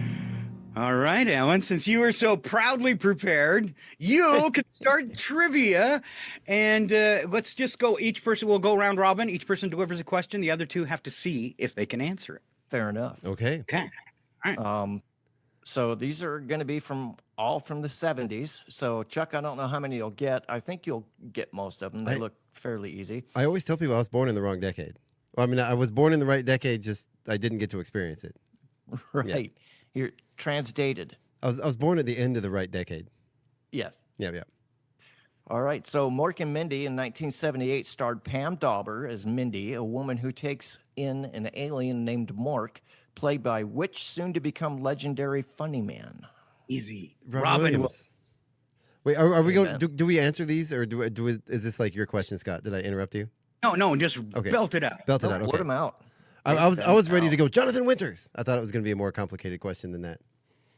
Speaker 1: All right, Alan, since you are so proudly prepared, you can start trivia. And let's just go, each person will go round robin. Each person delivers a question. The other two have to see if they can answer it.
Speaker 3: Fair enough.
Speaker 2: Okay.
Speaker 1: Okay. All right.
Speaker 3: So these are going to be from the 70s. So, Chuck, I don't know how many you'll get. I think you'll get most of them. They look fairly easy.
Speaker 2: I always tell people I was born in the wrong decade. Well, I mean, I was born in the right decade, just I didn't get to experience it.
Speaker 3: Right.
Speaker 2: Yeah.
Speaker 3: You're transdated.
Speaker 2: I was born at the end of the right decade.
Speaker 3: Yes.
Speaker 2: Yeah.
Speaker 3: All right. So Mork and Mindy in 1978 starred Pam Dauber as Mindy, a woman who takes in an alien named Mork, played by which soon-to-become legendary funny man?
Speaker 1: Easy.
Speaker 2: Robin Williams. Wait, are we going? Do we answer these, or is this like your question, Scott? Did I interrupt you?
Speaker 1: No, just belt it out.
Speaker 2: Belt it out. Okay.
Speaker 3: Put them out.
Speaker 2: I was ready to go. Jonathan Winters. I thought it was going to be a more complicated question than that.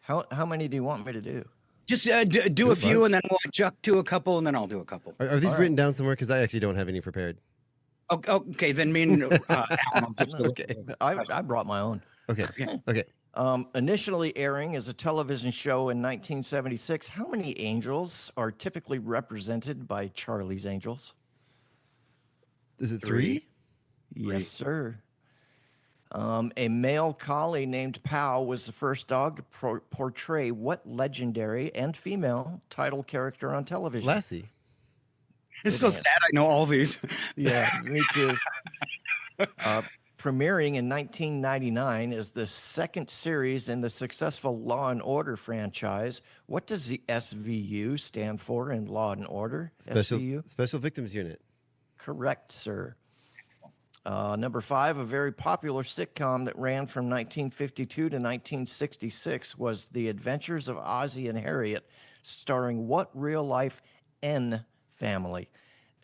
Speaker 3: How many do you want me to do?
Speaker 1: Just do a few, and then we'll Chuck do a couple, and then I'll do a couple.
Speaker 2: Are these written down somewhere? Because I actually don't have any prepared.
Speaker 1: Okay, then me and Alan.
Speaker 2: Okay.
Speaker 3: I brought my own.
Speaker 2: Okay.
Speaker 3: Initially airing as a television show in 1976, how many angels are typically represented by Charlie's Angels?
Speaker 2: Is it 3?
Speaker 3: Yes, sir. A male collie named Pow was the first dog to portray what legendary and female title character on television?
Speaker 2: Lassie.
Speaker 1: It's so sad I know all these.
Speaker 3: Yeah, me too. Premiering in 1999 as the second series in the successful Law and Order franchise. What does the SVU stand for in Law and Order? SVU?
Speaker 2: Special Victims Unit.
Speaker 3: Correct, sir. Number 5, a very popular sitcom that ran from 1952 to 1966 was The Adventures of Ozzie and Harriet, starring what real-life N family?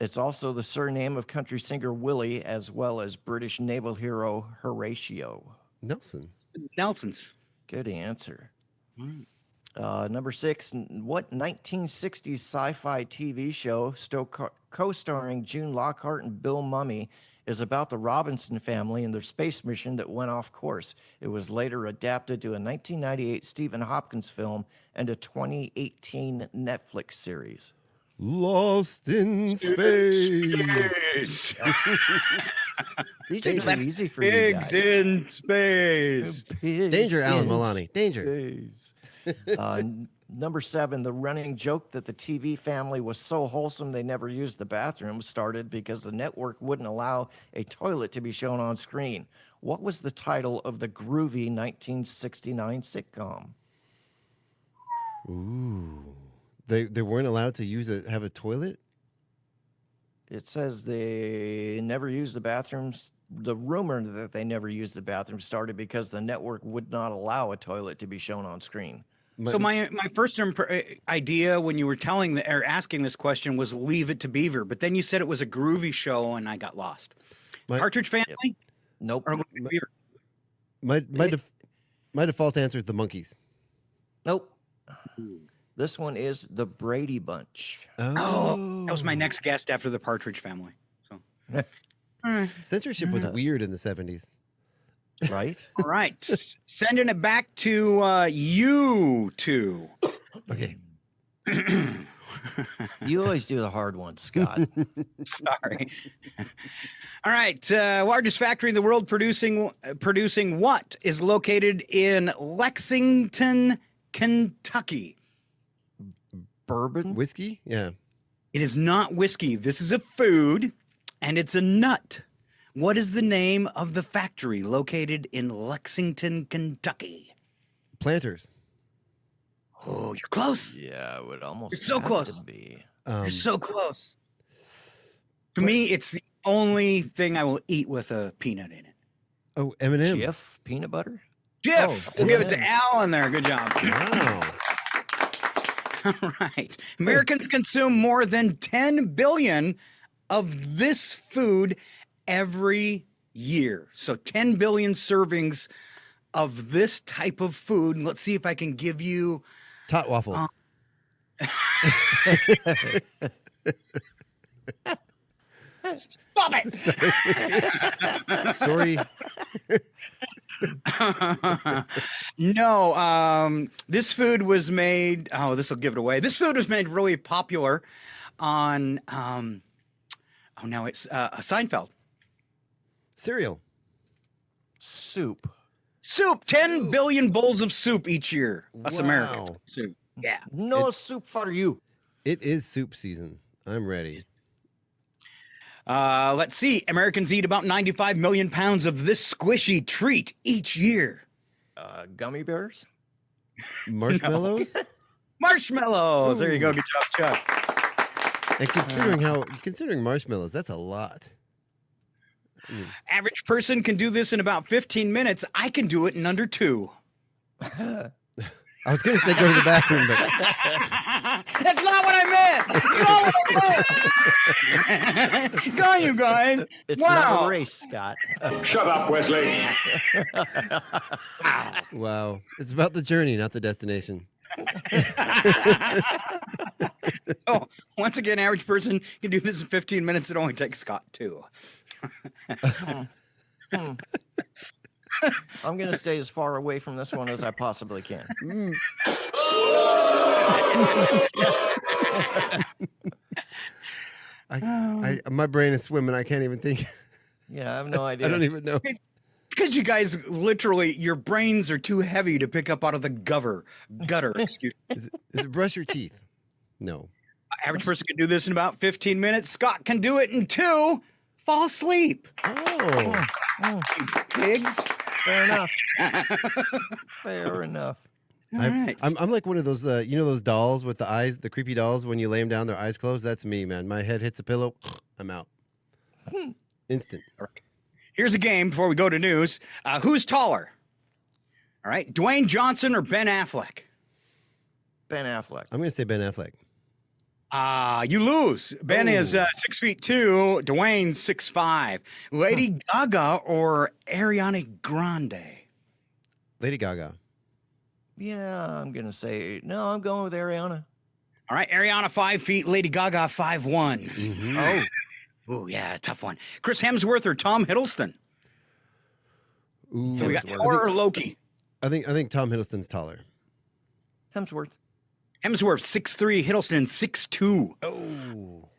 Speaker 3: It's also the surname of country singer Willie, as well as British naval hero Horatio.
Speaker 1: Nelson's.
Speaker 3: Good answer. Number 6, what 1960s sci-fi TV show co-starring June Lockhart and Bill Mumy is about the Robinson family and their space mission that went off course? It was later adapted to a 1998 Stephen Hopkins film and a 2018 Netflix series.
Speaker 2: Lost in space.
Speaker 3: These are too easy for you guys.
Speaker 1: Pigs in space.
Speaker 2: Danger, Alan Milani. Danger.
Speaker 3: Number 7, the running joke that the TV family was so wholesome they never used the bathroom started because the network wouldn't allow a toilet to be shown on screen. What was the title of the groovy 1969 sitcom?
Speaker 2: Ooh. They weren't allowed to have a toilet?
Speaker 3: It says they never used the bathrooms. The rumor that they never used the bathroom started because the network would not allow a toilet to be shown on screen.
Speaker 1: So my first idea when you were asking this question was Leave It to Beaver, but then you said it was a groovy show and I got lost. Partridge Family?
Speaker 3: Nope.
Speaker 1: Or Beaver?
Speaker 2: My default answer is the Monkees.
Speaker 3: Nope. This one is the Brady Bunch.
Speaker 1: Oh, that was my next guest after the Partridge Family. So,
Speaker 2: Censorship was weird in the 70s.
Speaker 3: Right?
Speaker 1: All right. Sending it back to you two.
Speaker 2: Okay.
Speaker 3: You always do the hard ones, Scott.
Speaker 1: Sorry. All right. Largest factory in the world producing what is located in Lexington, Kentucky?
Speaker 3: Bourbon?
Speaker 2: Whiskey? Yeah.
Speaker 1: It is not whiskey. This is a food, and it's a nut. What is the name of the factory located in Lexington, Kentucky?
Speaker 2: Planters.
Speaker 1: Oh, you're close.
Speaker 3: Yeah, it would almost.
Speaker 1: It's so close.
Speaker 3: To be.
Speaker 1: You're so close. To me, it's the only thing I will eat with a peanut in it.
Speaker 2: Oh, M&M.
Speaker 3: Jif peanut butter.
Speaker 1: Jif. We'll give it to Al in there. Good job.
Speaker 2: Wow.
Speaker 1: All right. Americans consume more than 10 billion of this food every year. So 10 billion servings of this type of food. Let's see if I can give you
Speaker 2: Tot waffles.
Speaker 1: Stop it!
Speaker 2: Sorry.
Speaker 1: No, this food was made. Oh, this will give it away. This food was made really popular on. Oh, now it's Seinfeld.
Speaker 2: Cereal.
Speaker 3: Soup.
Speaker 1: Soup. 10 billion bowls of soup each year. Us Americans. Soup. Yeah.
Speaker 3: No soup for you.
Speaker 2: It is soup season. I'm ready.
Speaker 1: Let's see. Americans eat about 95 million pounds of this squishy treat each year.
Speaker 3: Gummy bears?
Speaker 2: Marshmallows?
Speaker 1: Marshmallows. There you go. Good job, Chuck.
Speaker 2: And considering marshmallows, that's a lot.
Speaker 1: Average person can do this in about 15 minutes. I can do it in under 2.
Speaker 2: I was going to say go to the bathroom, but
Speaker 1: that's not what I meant. Go, you guys.
Speaker 3: It's not a race, Scott.
Speaker 13: Shut up, Wesley.
Speaker 2: Wow. It's about the journey, not the destination.
Speaker 1: Oh, once again, average person can do this in 15 minutes. It only takes Scott 2.
Speaker 3: I'm going to stay as far away from this one as I possibly can.
Speaker 2: My brain is swimming. I can't even think.
Speaker 3: Yeah, I have no idea.
Speaker 2: I don't even know.
Speaker 1: It's because you guys literally, your brains are too heavy to pick up out of the gutter. Excuse me.
Speaker 2: Is it brush your teeth? No.
Speaker 1: Average person can do this in about 15 minutes. Scott can do it in 2. Fall asleep.
Speaker 2: Oh.
Speaker 1: Pigs.
Speaker 3: Fair enough. Fair enough.
Speaker 2: I'm like one of those, those dolls with the eyes, the creepy dolls when you lay them down, their eyes closed. That's me, man. My head hits a pillow, I'm out. Instant.
Speaker 1: All right. Here's a game before we go to news. Who's taller? All right. Dwayne Johnson or Ben Affleck?
Speaker 3: Ben Affleck.
Speaker 2: I'm going to say Ben Affleck.
Speaker 1: You lose. Ben is 6'2". Dwayne 6'5". Lady Gaga or Ariana Grande?
Speaker 2: Lady Gaga.
Speaker 3: Yeah, I'm going to say, no, I'm going with Ariana.
Speaker 1: All right. Ariana 5 feet. Lady Gaga 5'1".
Speaker 2: Mm-hmm.
Speaker 1: Oh, yeah, tough one. Chris Hemsworth or Tom Hiddleston?
Speaker 2: Ooh,
Speaker 1: So we got Thor or Loki?
Speaker 2: I think Tom Hiddleston's taller.
Speaker 3: Hemsworth
Speaker 1: 6'3", Hiddleston 6'2".
Speaker 2: Oh.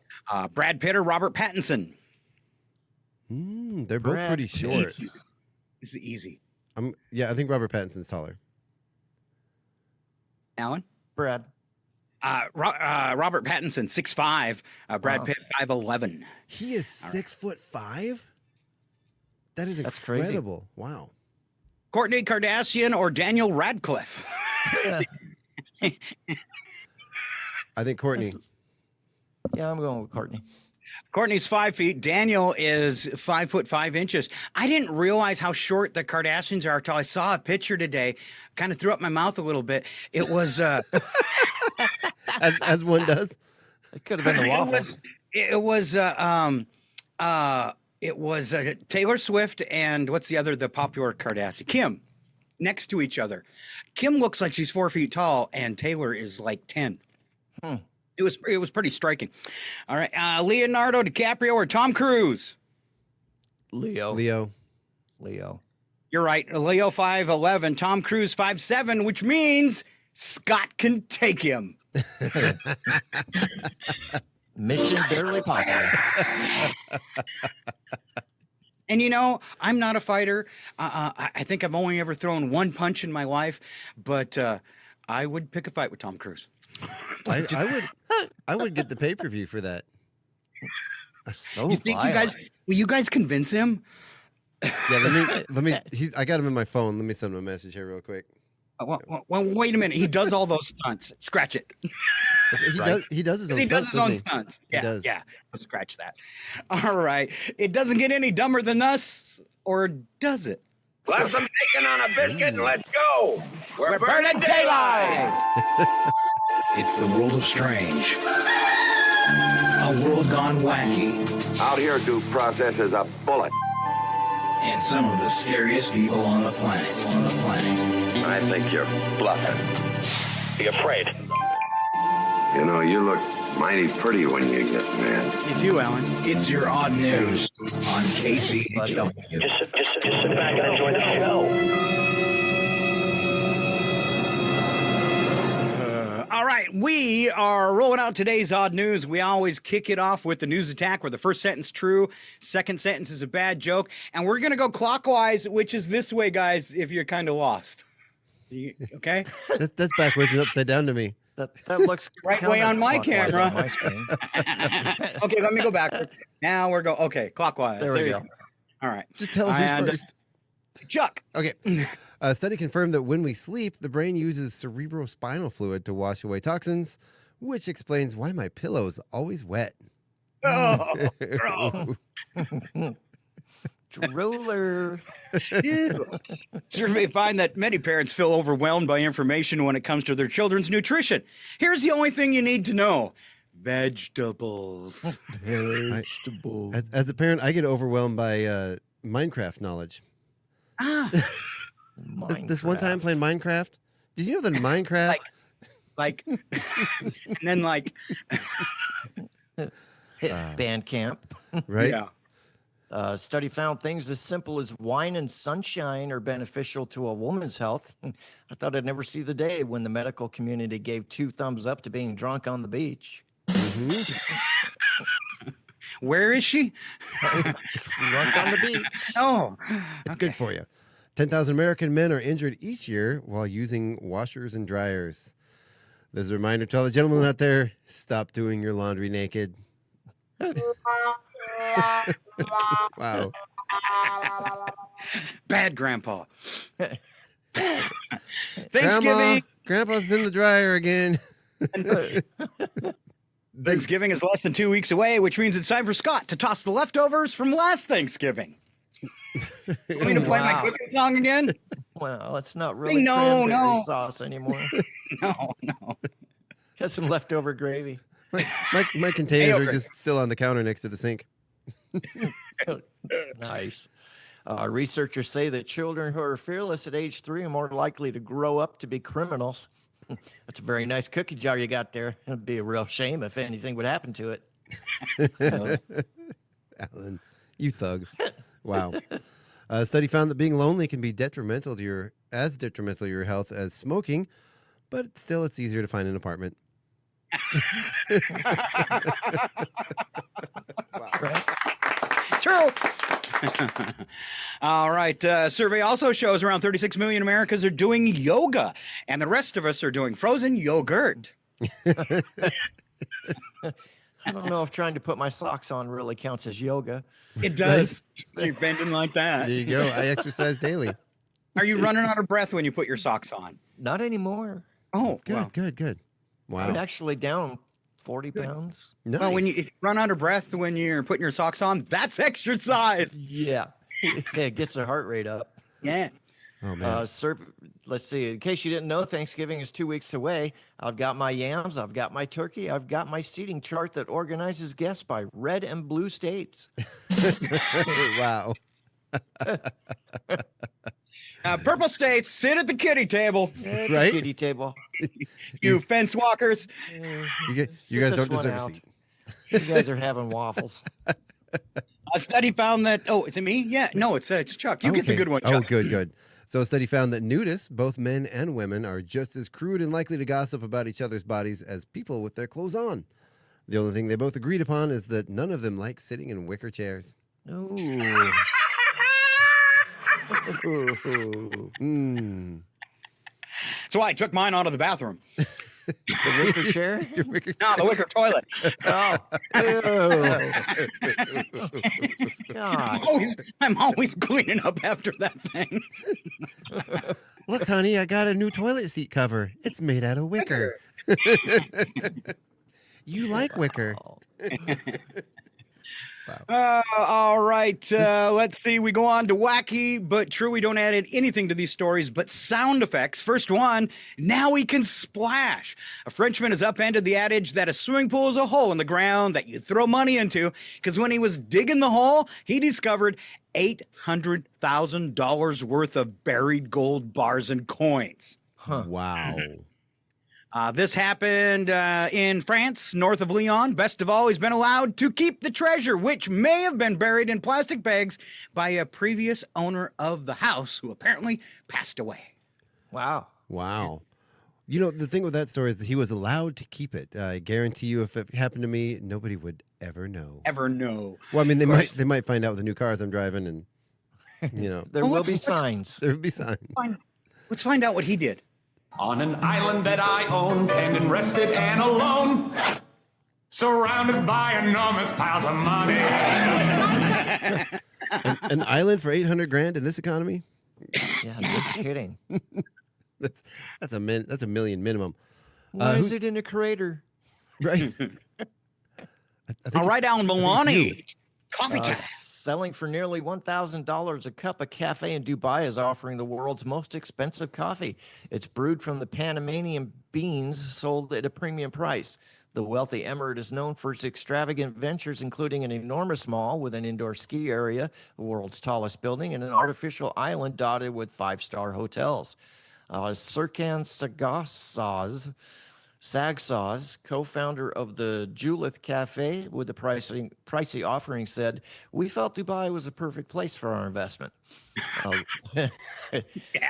Speaker 1: Brad Pitt or Robert Pattinson?
Speaker 2: They're both pretty short.
Speaker 1: This is easy.
Speaker 2: I think Robert Pattinson's taller.
Speaker 1: Alan?
Speaker 3: Brad.
Speaker 1: Robert Pattinson 6'5". Brad Pitt 5'11".
Speaker 2: He is 6'5". That is incredible.
Speaker 3: Crazy.
Speaker 2: Wow.
Speaker 1: Kourtney Kardashian or Daniel Radcliffe?
Speaker 2: I think Kourtney.
Speaker 3: Yeah, I'm going with Kourtney.
Speaker 1: Kourtney's 5 feet. Daniel is 5'5". I didn't realize how short the Kardashians are until I saw a picture today. Kind of threw up my mouth a little bit. It was
Speaker 2: as one does.
Speaker 3: It could have been the waffles.
Speaker 1: It was Taylor Swift and what's the popular Kardashian? Kim, next to each other. Kim looks like she's 4 feet tall, and Taylor is like 10. It was pretty striking. All right, Leonardo DiCaprio or Tom Cruise?
Speaker 3: Leo.
Speaker 1: You're right. Leo 5'11", Tom Cruise 5'7", which means Scott can take him.
Speaker 3: Mission barely possible.
Speaker 1: And I'm not a fighter. I think I've only ever thrown one punch in my life, but I would pick a fight with Tom Cruise.
Speaker 2: I would get the pay-per-view for that.
Speaker 3: So
Speaker 1: you think will you guys convince him?
Speaker 2: Yeah, let me. I got him in my phone. Let me send him a message here real quick.
Speaker 1: Well, wait a minute. He does all those stunts. Scratch it.
Speaker 2: He does his own stunts, doesn't he?
Speaker 1: Yeah,
Speaker 2: He does.
Speaker 1: Yeah. Let's scratch that. All right. It doesn't get any dumber than us, or does it?
Speaker 14: Slap some bacon on a biscuit and let's go. We're burning daylight.
Speaker 15: It's the world of strange. A world gone wacky.
Speaker 14: Out here, due process is a bullet.
Speaker 15: And some of the scariest people on the planet. I
Speaker 14: think you're bluffing. Be afraid. You know, you look mighty pretty when you get mad.
Speaker 1: You do, Alan.
Speaker 15: It's your odd news on KCHW.
Speaker 14: Just sit back and enjoy the show.
Speaker 1: All right, we are rolling out today's odd news. We always kick it off with the news attack where the first sentence true, second sentence is a bad joke, and we're going to go clockwise, which is this way, guys, if you're kind of lost. Okay?
Speaker 2: That's backwards and upside down to me.
Speaker 3: That looks
Speaker 1: right way on my
Speaker 3: counterclockwise
Speaker 1: camera.
Speaker 3: on my screen.
Speaker 1: Okay, let me go back. Now we're going, okay, clockwise.
Speaker 3: There we
Speaker 1: you
Speaker 3: go.
Speaker 1: All right.
Speaker 2: Just tell us who's
Speaker 1: And,
Speaker 2: first.
Speaker 1: Chuck.
Speaker 2: Okay. A study confirmed that when we sleep, the brain uses cerebrospinal fluid to wash away toxins, which explains why my pillow's always wet.
Speaker 1: Oh, bro.
Speaker 3: Drooler.
Speaker 1: Survey find that many parents feel overwhelmed by information when it comes to their children's nutrition. Here's the only thing you need to know. Vegetables.
Speaker 3: Vegetables.
Speaker 2: As a parent, I get overwhelmed by Minecraft knowledge. This one time playing Minecraft, did you know that Minecraft,
Speaker 1: like, and then like,
Speaker 3: band camp,
Speaker 2: right?
Speaker 1: Yeah.
Speaker 3: Study found things as simple as wine and sunshine are beneficial to a woman's health. I thought I'd never see the day when the medical community gave 2 thumbs up to being drunk on the beach.
Speaker 1: Where is she?
Speaker 3: Drunk on the beach.
Speaker 1: Oh,
Speaker 2: it's good for you. 10,000 American men are injured each year while using washers and dryers. There's a reminder to all the gentlemen out there, stop doing your laundry naked. Wow.
Speaker 1: Bad grandpa. Thanksgiving.
Speaker 2: Grandpa's in the dryer again.
Speaker 1: Thanksgiving is less than 2 weeks away, which means it's time for Scott to toss the leftovers from last Thanksgiving. Want me to play my cooking song again?
Speaker 3: Well, it's not really
Speaker 1: No.
Speaker 3: sauce anymore.
Speaker 1: No.
Speaker 3: Got some leftover gravy.
Speaker 2: My containers are just still on the counter next to the sink.
Speaker 3: Nice. Researchers say that children who are fearless at age 3 are more likely to grow up to be criminals. That's a very nice cookie jar you got there. It'd be a real shame if anything would happen to it.
Speaker 2: Alan, you thug. Wow. A study found that being lonely can be detrimental to your health as smoking, but still it's easier to find an apartment.
Speaker 3: Right?
Speaker 1: True. All right. Survey also shows around 36 million Americans are doing yoga, and the rest of us are doing frozen yogurt.
Speaker 3: I don't know if trying to put my socks on really counts as yoga.
Speaker 1: It does. You're bending like that.
Speaker 2: There you go. I exercise daily.
Speaker 1: Are you running out of breath when you put your socks on?
Speaker 3: Not anymore.
Speaker 1: Oh,
Speaker 2: good. Wow.
Speaker 3: I'm actually down 40 pounds.
Speaker 2: Nice.
Speaker 1: Well, if you run out of breath when you're putting your socks on, that's exercise.
Speaker 3: Yeah. It gets the heart rate up.
Speaker 1: Yeah.
Speaker 2: Oh, man.
Speaker 3: Let's see. In case you didn't know, Thanksgiving is 2 weeks away. I've got my yams. I've got my turkey. I've got my seating chart that organizes guests by red and blue states.
Speaker 2: Wow.
Speaker 1: Purple states, sit at the kitty table.
Speaker 3: At the
Speaker 2: Right?
Speaker 3: kitty table.
Speaker 1: You fence walkers.
Speaker 2: You guys don't deserve a seat.
Speaker 3: You guys are having waffles.
Speaker 1: A study found that. Oh, is it me? Yeah. No, it's Chuck. You get the good one.
Speaker 2: Oh,
Speaker 1: Chuck.
Speaker 2: good. So a study found that nudists, both men and women, are just as crude and likely to gossip about each other's bodies as people with their clothes on. The only thing they both agreed upon is that none of them like sitting in wicker chairs.
Speaker 3: Ooh.
Speaker 1: That's why I took mine out of the bathroom.
Speaker 3: The wicker chair?
Speaker 1: No, the wicker toilet.
Speaker 3: Oh. God.
Speaker 1: I'm always cleaning up after that thing.
Speaker 2: Look, honey, I got a new toilet seat cover. It's made out of wicker. You like wicker. Wow.
Speaker 1: All right. Let's see. We go on to wacky, but true. We don't add anything to these stories, but sound effects. First one, now we can splash. A Frenchman has upended the adage that a swimming pool is a hole in the ground that you throw money into, because when he was digging the hole, he discovered $800,000 worth of buried gold bars and coins.
Speaker 2: Huh. Wow.
Speaker 1: This happened in France, north of Lyon. Best of all, he's been allowed to keep the treasure, which may have been buried in plastic bags by a previous owner of the house who apparently passed away.
Speaker 3: Wow.
Speaker 2: Wow. You know, the thing with that story is that he was allowed to keep it. I guarantee you, if it happened to me, nobody would ever know.
Speaker 1: Ever know.
Speaker 2: Well, I mean, they might find out with the new cars I'm driving, and you know,
Speaker 3: there will be signs.
Speaker 2: There will be signs.
Speaker 1: Let's find out what he did.
Speaker 9: On an island that I own, tended, rested, and alone, surrounded by enormous piles of money.
Speaker 2: An island for $800,000 in this economy?
Speaker 3: Yeah, no kidding.
Speaker 2: That's a million minimum.
Speaker 3: Why is it in a crater?
Speaker 2: Right.
Speaker 1: All right, Alan Milani. Coffee time.
Speaker 3: Selling for nearly $1,000 a cup, a cafe in Dubai is offering the world's most expensive coffee. It's brewed from the Panamanian beans sold at a premium price. The wealthy emirate is known for its extravagant ventures, including an enormous mall with an indoor ski area, the world's tallest building, and an artificial island dotted with five-star hotels. Serkan Sagsaz, co-founder of the Julith Cafe with the pricey offering, said, "We felt Dubai was a perfect place for our investment."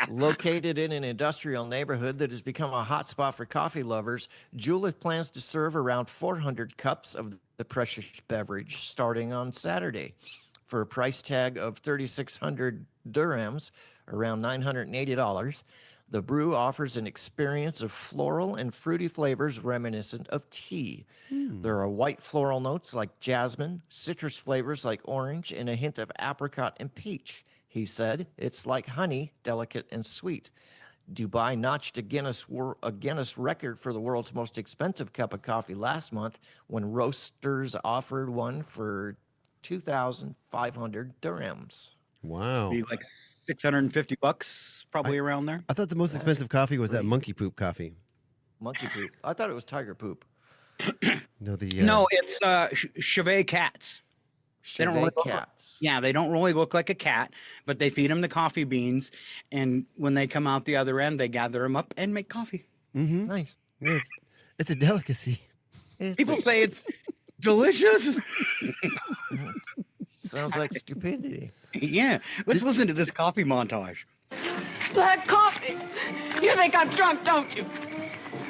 Speaker 3: Located in an industrial neighborhood that has become a hotspot for coffee lovers, Julith plans to serve around 400 cups of the precious beverage starting on Saturday. For a price tag of 3,600 dirhams, around $980, the brew offers an experience of floral and fruity flavors reminiscent of tea. There are white floral notes like jasmine, citrus flavors like orange, and a hint of apricot and peach. He said, "It's like honey, delicate and sweet." Dubai notched a Guinness record for the world's most expensive cup of coffee last month when roasters offered one for 2,500 dirhams.
Speaker 2: Wow.
Speaker 1: Be like $650, probably around there.
Speaker 2: I thought the most expensive coffee was that monkey poop coffee.
Speaker 3: Monkey poop. I thought it was tiger poop.
Speaker 2: No,
Speaker 1: it's Chevet cats. They don't really
Speaker 3: cats.
Speaker 1: They don't really look like a cat, but they feed them the coffee beans, and when they come out the other end, they gather them up and make coffee.
Speaker 2: Mm-hmm.
Speaker 3: Nice.
Speaker 2: Yeah, it's a delicacy.
Speaker 1: People say it's delicious.
Speaker 3: Sounds like stupidity.
Speaker 1: Yeah. Let's listen to this coffee montage.
Speaker 16: That coffee. You think I'm drunk, don't you?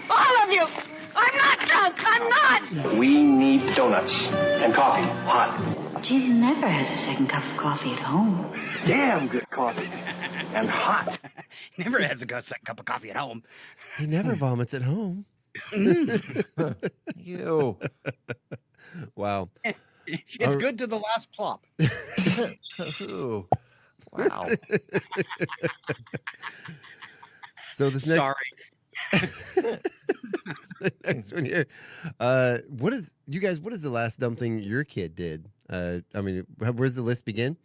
Speaker 16: All of you. I'm not drunk. I'm not.
Speaker 14: We need donuts and coffee, hot.
Speaker 17: Jim never has a second cup of coffee at home.
Speaker 14: Damn good coffee and hot.
Speaker 1: Never has a second cup of coffee at home.
Speaker 2: He never vomits at home.
Speaker 3: You.
Speaker 2: Wow.
Speaker 1: It's good to the last plop.
Speaker 3: Ooh. Wow.
Speaker 2: So this next.
Speaker 1: Sorry.
Speaker 2: The next one here. What is the last dumb thing your kid did? I mean, where's the list begin?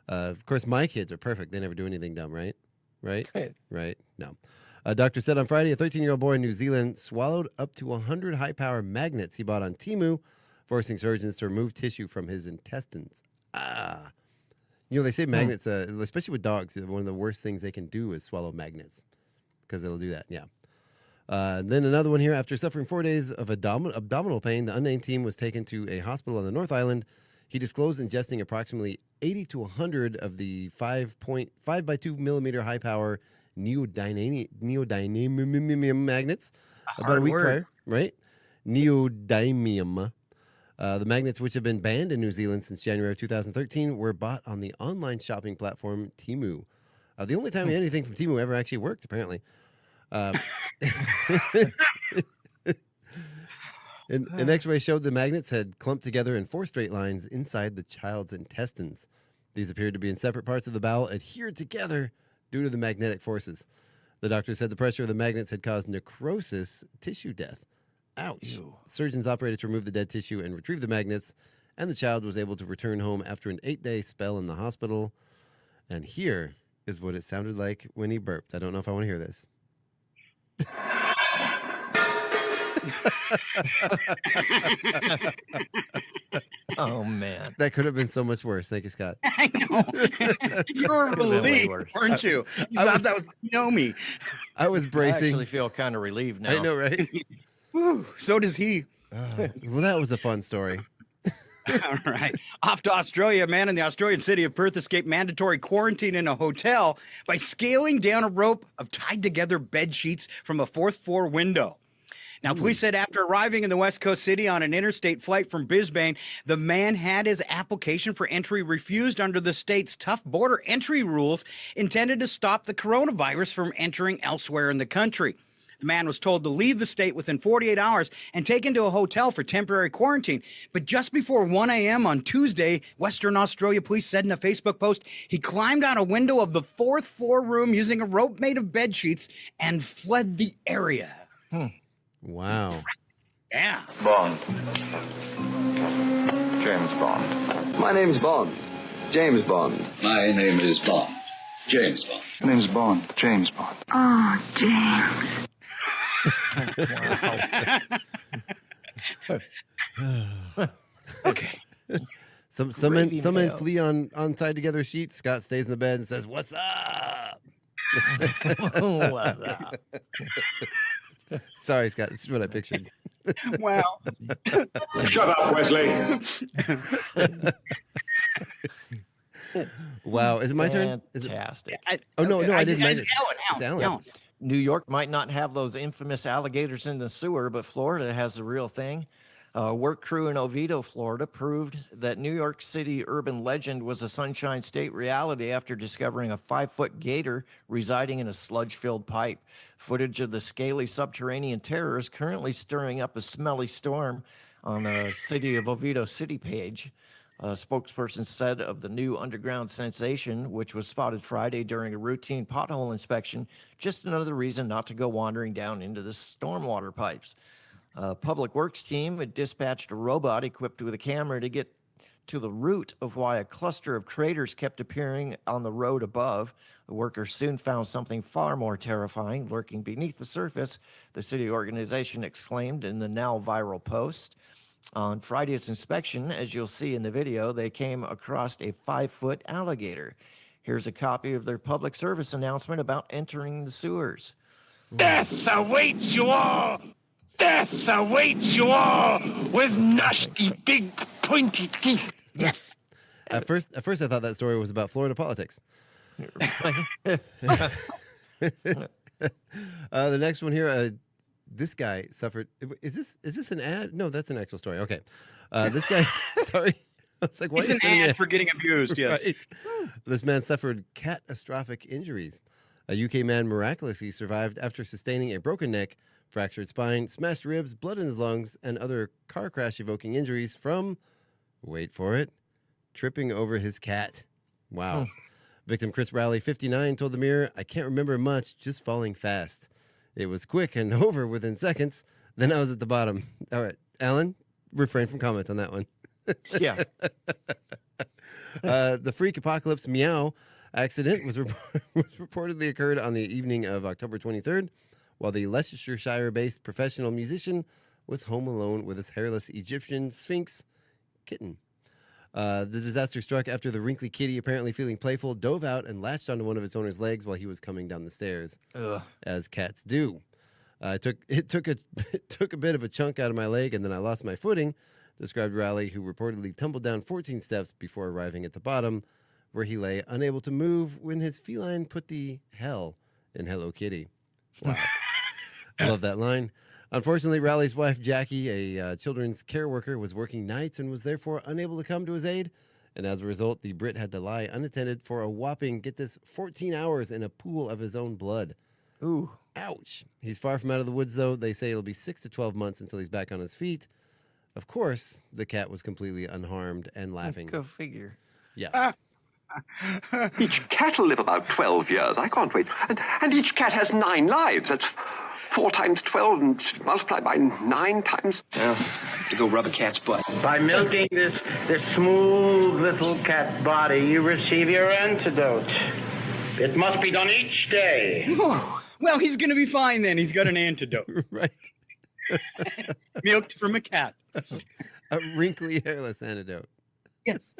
Speaker 2: Of course, my kids are perfect. They never do anything dumb, right? Right? Right? No. A doctor said on Friday a 13-year-old boy in New Zealand swallowed up to 100 high-power magnets he bought on Temu, forcing surgeons to remove tissue from his intestines. You know, they say magnets, especially with dogs, one of the worst things they can do is swallow magnets because it'll do that, yeah. Then another one here. After suffering 4 days of abdominal pain, the unnamed team was taken to a hospital on the North Island. He disclosed ingesting approximately 80 to 100 of the 5.5 by 2 millimeter high-power neodymium magnets about a week prior, right? Neodymium. The magnets, which have been banned in New Zealand since January of 2013, were bought on the online shopping platform Temu. The only time anything from Temu ever actually worked, apparently. An X-ray showed the magnets had clumped together in 4 straight lines inside the child's intestines. These appeared to be in separate parts of the bowel, adhered together due to the magnetic forces. The doctor said the pressure of the magnets had caused necrosis, tissue death. Ouch. Ew. Surgeons operated to remove the dead tissue and retrieve the magnets, and the child was able to return home after an 8-day spell in the hospital. And here is what it sounded like when he burped. I don't know if I want to hear this.
Speaker 3: Oh, man.
Speaker 2: That could have been so much worse. Thank you, Scott.
Speaker 1: I know. You were
Speaker 3: Could have been way
Speaker 1: relieved,
Speaker 3: worse.
Speaker 1: weren't you? You thought that was me.
Speaker 2: I was
Speaker 3: I
Speaker 2: bracing.
Speaker 3: actually feel kind of relieved now.
Speaker 2: I know, right?
Speaker 1: Whew, so does he.
Speaker 2: Well, that was a fun story.
Speaker 1: All right. Off to Australia. A man in the Australian city of Perth escaped mandatory quarantine in a hotel by scaling down a rope of tied together bed sheets from a fourth floor window. Now, police said after arriving in the West Coast city on an interstate flight from Brisbane, the man had his application for entry refused under the state's tough border entry rules intended to stop the coronavirus from entering elsewhere in the country. The man was told to leave the state within 48 hours and taken to a hotel for temporary quarantine. But just before 1 a.m. on Tuesday, Western Australia police said in a Facebook post, he climbed out a window of the fourth floor room using a rope made of bed sheets and fled the area.
Speaker 2: Wow.
Speaker 1: Yeah.
Speaker 4: Bond. James Bond. My name's Bond. James Bond. My name is Bond. James Bond. My name's Bond. James Bond.
Speaker 16: Oh, James.
Speaker 1: Okay.
Speaker 2: Some men flee on tied together sheets. Scott stays in the bed and says, "What's up?"
Speaker 3: What's up?
Speaker 2: Sorry, Scott. This is what I pictured.
Speaker 1: Wow.
Speaker 14: Shut up, Wesley.
Speaker 2: Wow. Is it my turn? Is it?
Speaker 3: Fantastic.
Speaker 2: Oh, no, I didn't. It's
Speaker 1: Alan.
Speaker 3: New York might not have those infamous alligators in the sewer, but Florida has the real thing. A work crew in Oviedo, Florida, proved that New York City urban legend was a Sunshine State reality after discovering a 5-foot gator residing in a sludge-filled pipe. Footage of the scaly subterranean terror is currently stirring up a smelly storm on the City of Oviedo City page. A spokesperson said of the new underground sensation, which was spotted Friday during a routine pothole inspection, just another reason not to go wandering down into the stormwater pipes. A public works team had dispatched a robot equipped with a camera to get to the root of why a cluster of craters kept appearing on the road above. The workers soon found something far more terrifying lurking beneath the surface, the city organization exclaimed in the now viral post. On Friday's inspection, as you'll see in the video, they came across a 5-foot alligator. Here's a copy of their public service announcement about entering the sewers.
Speaker 14: Death awaits you all! Death awaits you all with nasty, big, pointy teeth.
Speaker 1: Yes.
Speaker 2: At first, I thought that story was about Florida politics. The next one here, this guy suffered. Is this an ad? No, that's an actual story. Okay, this guy. Sorry, I was like, why
Speaker 1: It's
Speaker 2: are you
Speaker 1: an
Speaker 2: sending me
Speaker 1: ad for getting abused. Yes.
Speaker 2: Right. This man suffered catastrophic injuries. A UK man miraculously survived after sustaining a broken neck, fractured spine, smashed ribs, blood in his lungs, and other car crash evoking injuries from, wait for it, tripping over his cat. Wow. Victim Chris Rowley, 59, told the Mirror, "I can't remember much, just falling fast. It was quick and over within seconds. Then I was at the bottom." All right, Alan, refrain from comment on that one.
Speaker 3: Yeah.
Speaker 2: The freak apocalypse meow accident was reportedly occurred on the evening of October 23rd, while the Leicestershire-based professional musician was home alone with his hairless Egyptian Sphinx kitten. The disaster struck after the wrinkly kitty, apparently feeling playful, dove out and latched onto one of its owner's legs while he was coming down the stairs, as cats do. It took a bit of a chunk out of my leg, and then I lost my footing, described Rowley, who reportedly tumbled down 14 steps before arriving at the bottom, where he lay unable to move when his feline put the hell in Hello Kitty. Wow. I love that line. Unfortunately, Rowley's wife, Jackie, a children's care worker, was working nights and was therefore unable to come to his aid. And as a result, the Brit had to lie unattended for a whopping, get this, 14 hours in a pool of his own blood.
Speaker 3: Ooh.
Speaker 2: Ouch. He's far from out of the woods, though. They say it'll be 6 to 12 months until he's back on his feet. Of course, the cat was completely unharmed and laughing.
Speaker 3: Go figure.
Speaker 2: Yeah.
Speaker 6: Each cat will live about 12 years. I can't wait. And each cat has 9 lives. That's 4 times 12 and multiplied by 9 times.
Speaker 15: To go rub a cat's butt.
Speaker 18: By milking this smooth little cat body, you receive your antidote. It must be done each day.
Speaker 1: Well, he's going to be fine then. He's got an antidote.
Speaker 2: Right.
Speaker 1: Milked from a cat.
Speaker 2: A wrinkly, hairless antidote.
Speaker 1: Yes.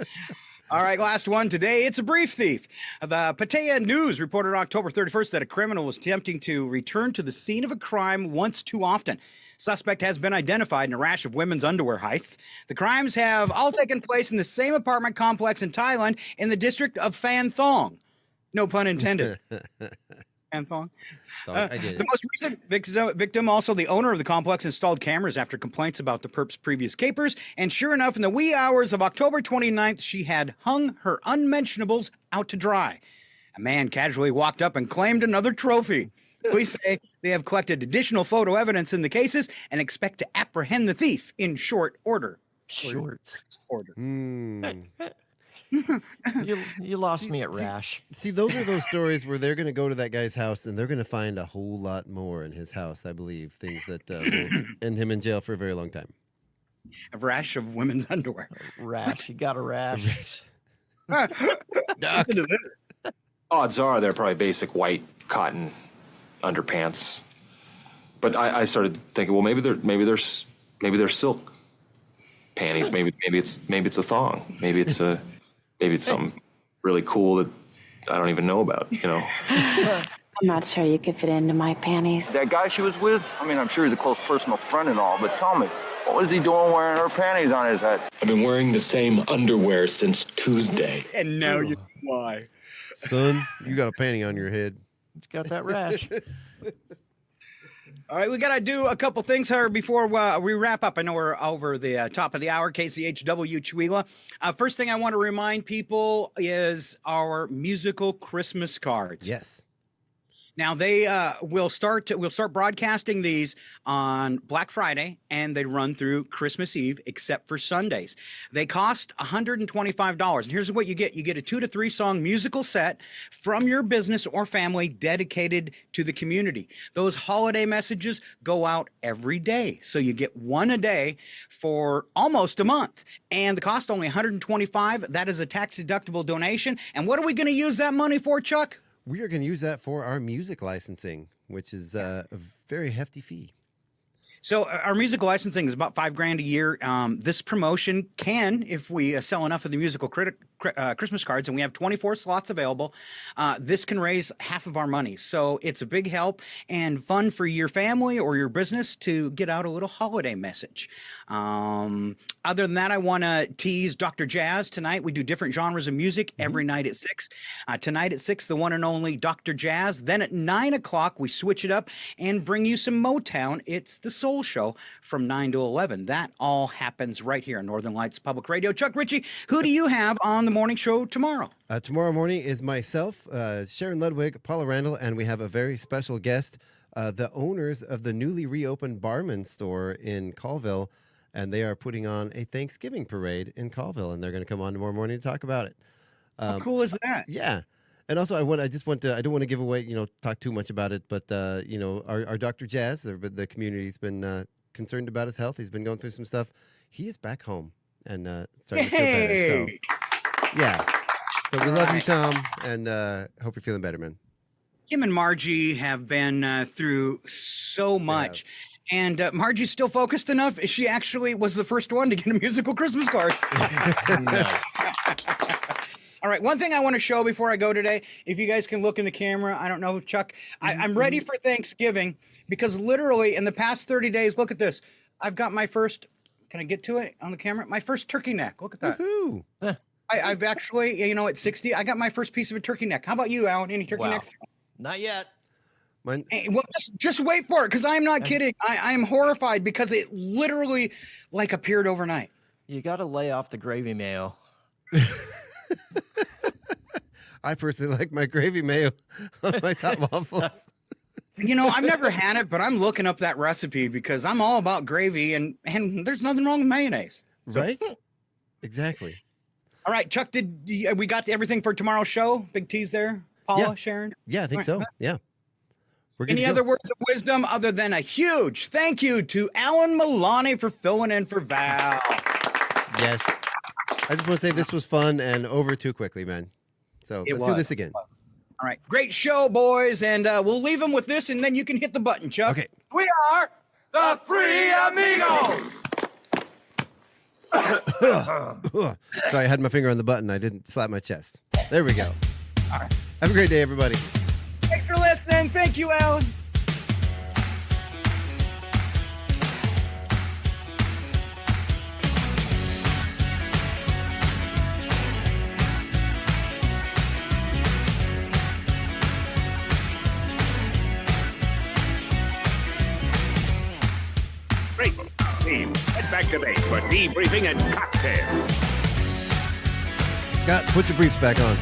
Speaker 1: All right, last one today. It's a brief thief. The Pattaya News reported October 31st that a criminal was attempting to return to the scene of a crime once too often. Suspect has been identified in a rash of women's underwear heists. The crimes have all taken place in the same apartment complex in Thailand in the district of Phan Thong. No pun intended. Phan Thong.
Speaker 2: I get it.
Speaker 1: The most recent victim, also the owner of the complex, installed cameras after complaints about the perp's previous capers. And sure enough, in the wee hours of October 29th, she had hung her unmentionables out to dry. A man casually walked up and claimed another trophy. Police say they have collected additional photo evidence in the cases and expect to apprehend the thief in short order. Order.
Speaker 3: You lost me at rash.
Speaker 2: See, those are those stories where they're going to go to that guy's house and they're going to find a whole lot more in his house, I believe. Things that will end him in jail for a very long time.
Speaker 1: A rash of women's underwear.
Speaker 3: Rash. You got a rash.
Speaker 1: Listen to this.
Speaker 7: Odds are they're probably basic white cotton underpants. But I started thinking, well, maybe they're silk panties. Maybe it's a thong. Maybe it's something really cool that I don't even know about, you know.
Speaker 17: I'm not sure you could fit into my panties.
Speaker 8: That guy she was with, I mean, I'm sure he's a close personal friend and all, but tell me, what was he doing wearing her panties on his head?
Speaker 7: I've been wearing the same underwear since Tuesday.
Speaker 1: And now you know why.
Speaker 2: Son, you got a panty on your head.
Speaker 3: It's got that rash.
Speaker 1: All right, we got to do a couple things here before we wrap up. I know we're over the top of the hour, KCHW Chihuahua. First thing I want to remind people is our musical Christmas cards.
Speaker 2: Yes.
Speaker 1: Now they we'll start broadcasting these on Black Friday, and they run through Christmas Eve, except for Sundays. They cost $125. And here's what you get: you get a 2 to 3 song musical set from your business or family dedicated to the community. Those holiday messages go out every day, so you get one a day for almost a month. And the cost only $125. That is a tax deductible donation. And what are we going to use that money for, Chuck?
Speaker 2: We are going to use that for our music licensing, which is a very hefty fee.
Speaker 1: So our musical licensing is about $5,000 a year. This promotion can, if we sell enough of the musical Christmas cards, and we have 24 slots available, this can raise half of our money. So it's a big help and fun for your family or your business to get out a little holiday message. Other than that, I want to tease Dr. Jazz tonight. We do different genres of music every night at 6. Tonight at 6, the one and only Dr. Jazz. Then at 9 o'clock, we switch it up and bring you some Motown. It's the Soul Show from 9 to 11. That all happens right here on Northern Lights Public Radio. Chuck Ritchie, who do you have on the morning show tomorrow?
Speaker 2: Tomorrow morning is myself, Sharon Ludwig, Paula Randall, and we have a very special guest, the owners of the newly reopened Barman store in Colville, and they are putting on a Thanksgiving parade in Colville, and they're going to come on tomorrow morning to talk about it.
Speaker 1: How cool is that?
Speaker 2: Yeah. And also, I don't want to give away, talk too much about it, but, our Dr. Jazz, the community's been concerned about his health. He's been going through some stuff. He is back home and starting to feel better. So, yeah. So we love you, Tom, and hope you're feeling better, man.
Speaker 1: Him and Margie have been through so much. Yeah. And Margie's still focused enough. She actually was the first one to get a musical Christmas card.
Speaker 3: Nice.
Speaker 1: All right, one thing I want to show before I go today, if you guys can look in the camera, I don't know, Chuck, I'm ready for Thanksgiving because literally in the past 30 days, look at this. I've got my first, can I get to it on the camera? My first turkey neck. Look at that.
Speaker 2: Woohoo!
Speaker 1: I've actually, at 60, I got my first piece of a turkey neck. How about you, Alan? Any turkey necks?
Speaker 3: Not yet.
Speaker 1: Hey, well, just wait for it, because I'm not kidding. I am horrified because it literally appeared overnight.
Speaker 3: You got to lay off the gravy mayo.
Speaker 2: I personally like my gravy mayo on my top waffles.
Speaker 1: I've never had it, but I'm looking up that recipe because I'm all about gravy, and there's nothing wrong with mayonnaise.
Speaker 2: Right? Exactly.
Speaker 1: All right, Chuck, we got everything for tomorrow's show? Big tease there? Paula, Sharon?
Speaker 2: Yeah, I think so. Yeah.
Speaker 1: Any other words of wisdom other than a huge thank you to Alan Milani for filling in for Val?
Speaker 2: Yes. I just want to say this was fun and over too quickly, man. So let's do this again.
Speaker 1: All right. Great show, boys. And we'll leave them with this, and then you can hit the button, Chuck.
Speaker 2: Okay.
Speaker 1: We are
Speaker 9: The Three Amigos!
Speaker 2: Sorry, I had my finger on the button. I didn't slap my chest. There we go.
Speaker 1: All right.
Speaker 2: Have a great day, everybody.
Speaker 1: Thanks for listening. Thank you, Alan.
Speaker 14: Great. Team, head back to base for debriefing and cocktails.
Speaker 2: Scott, put your briefs back on.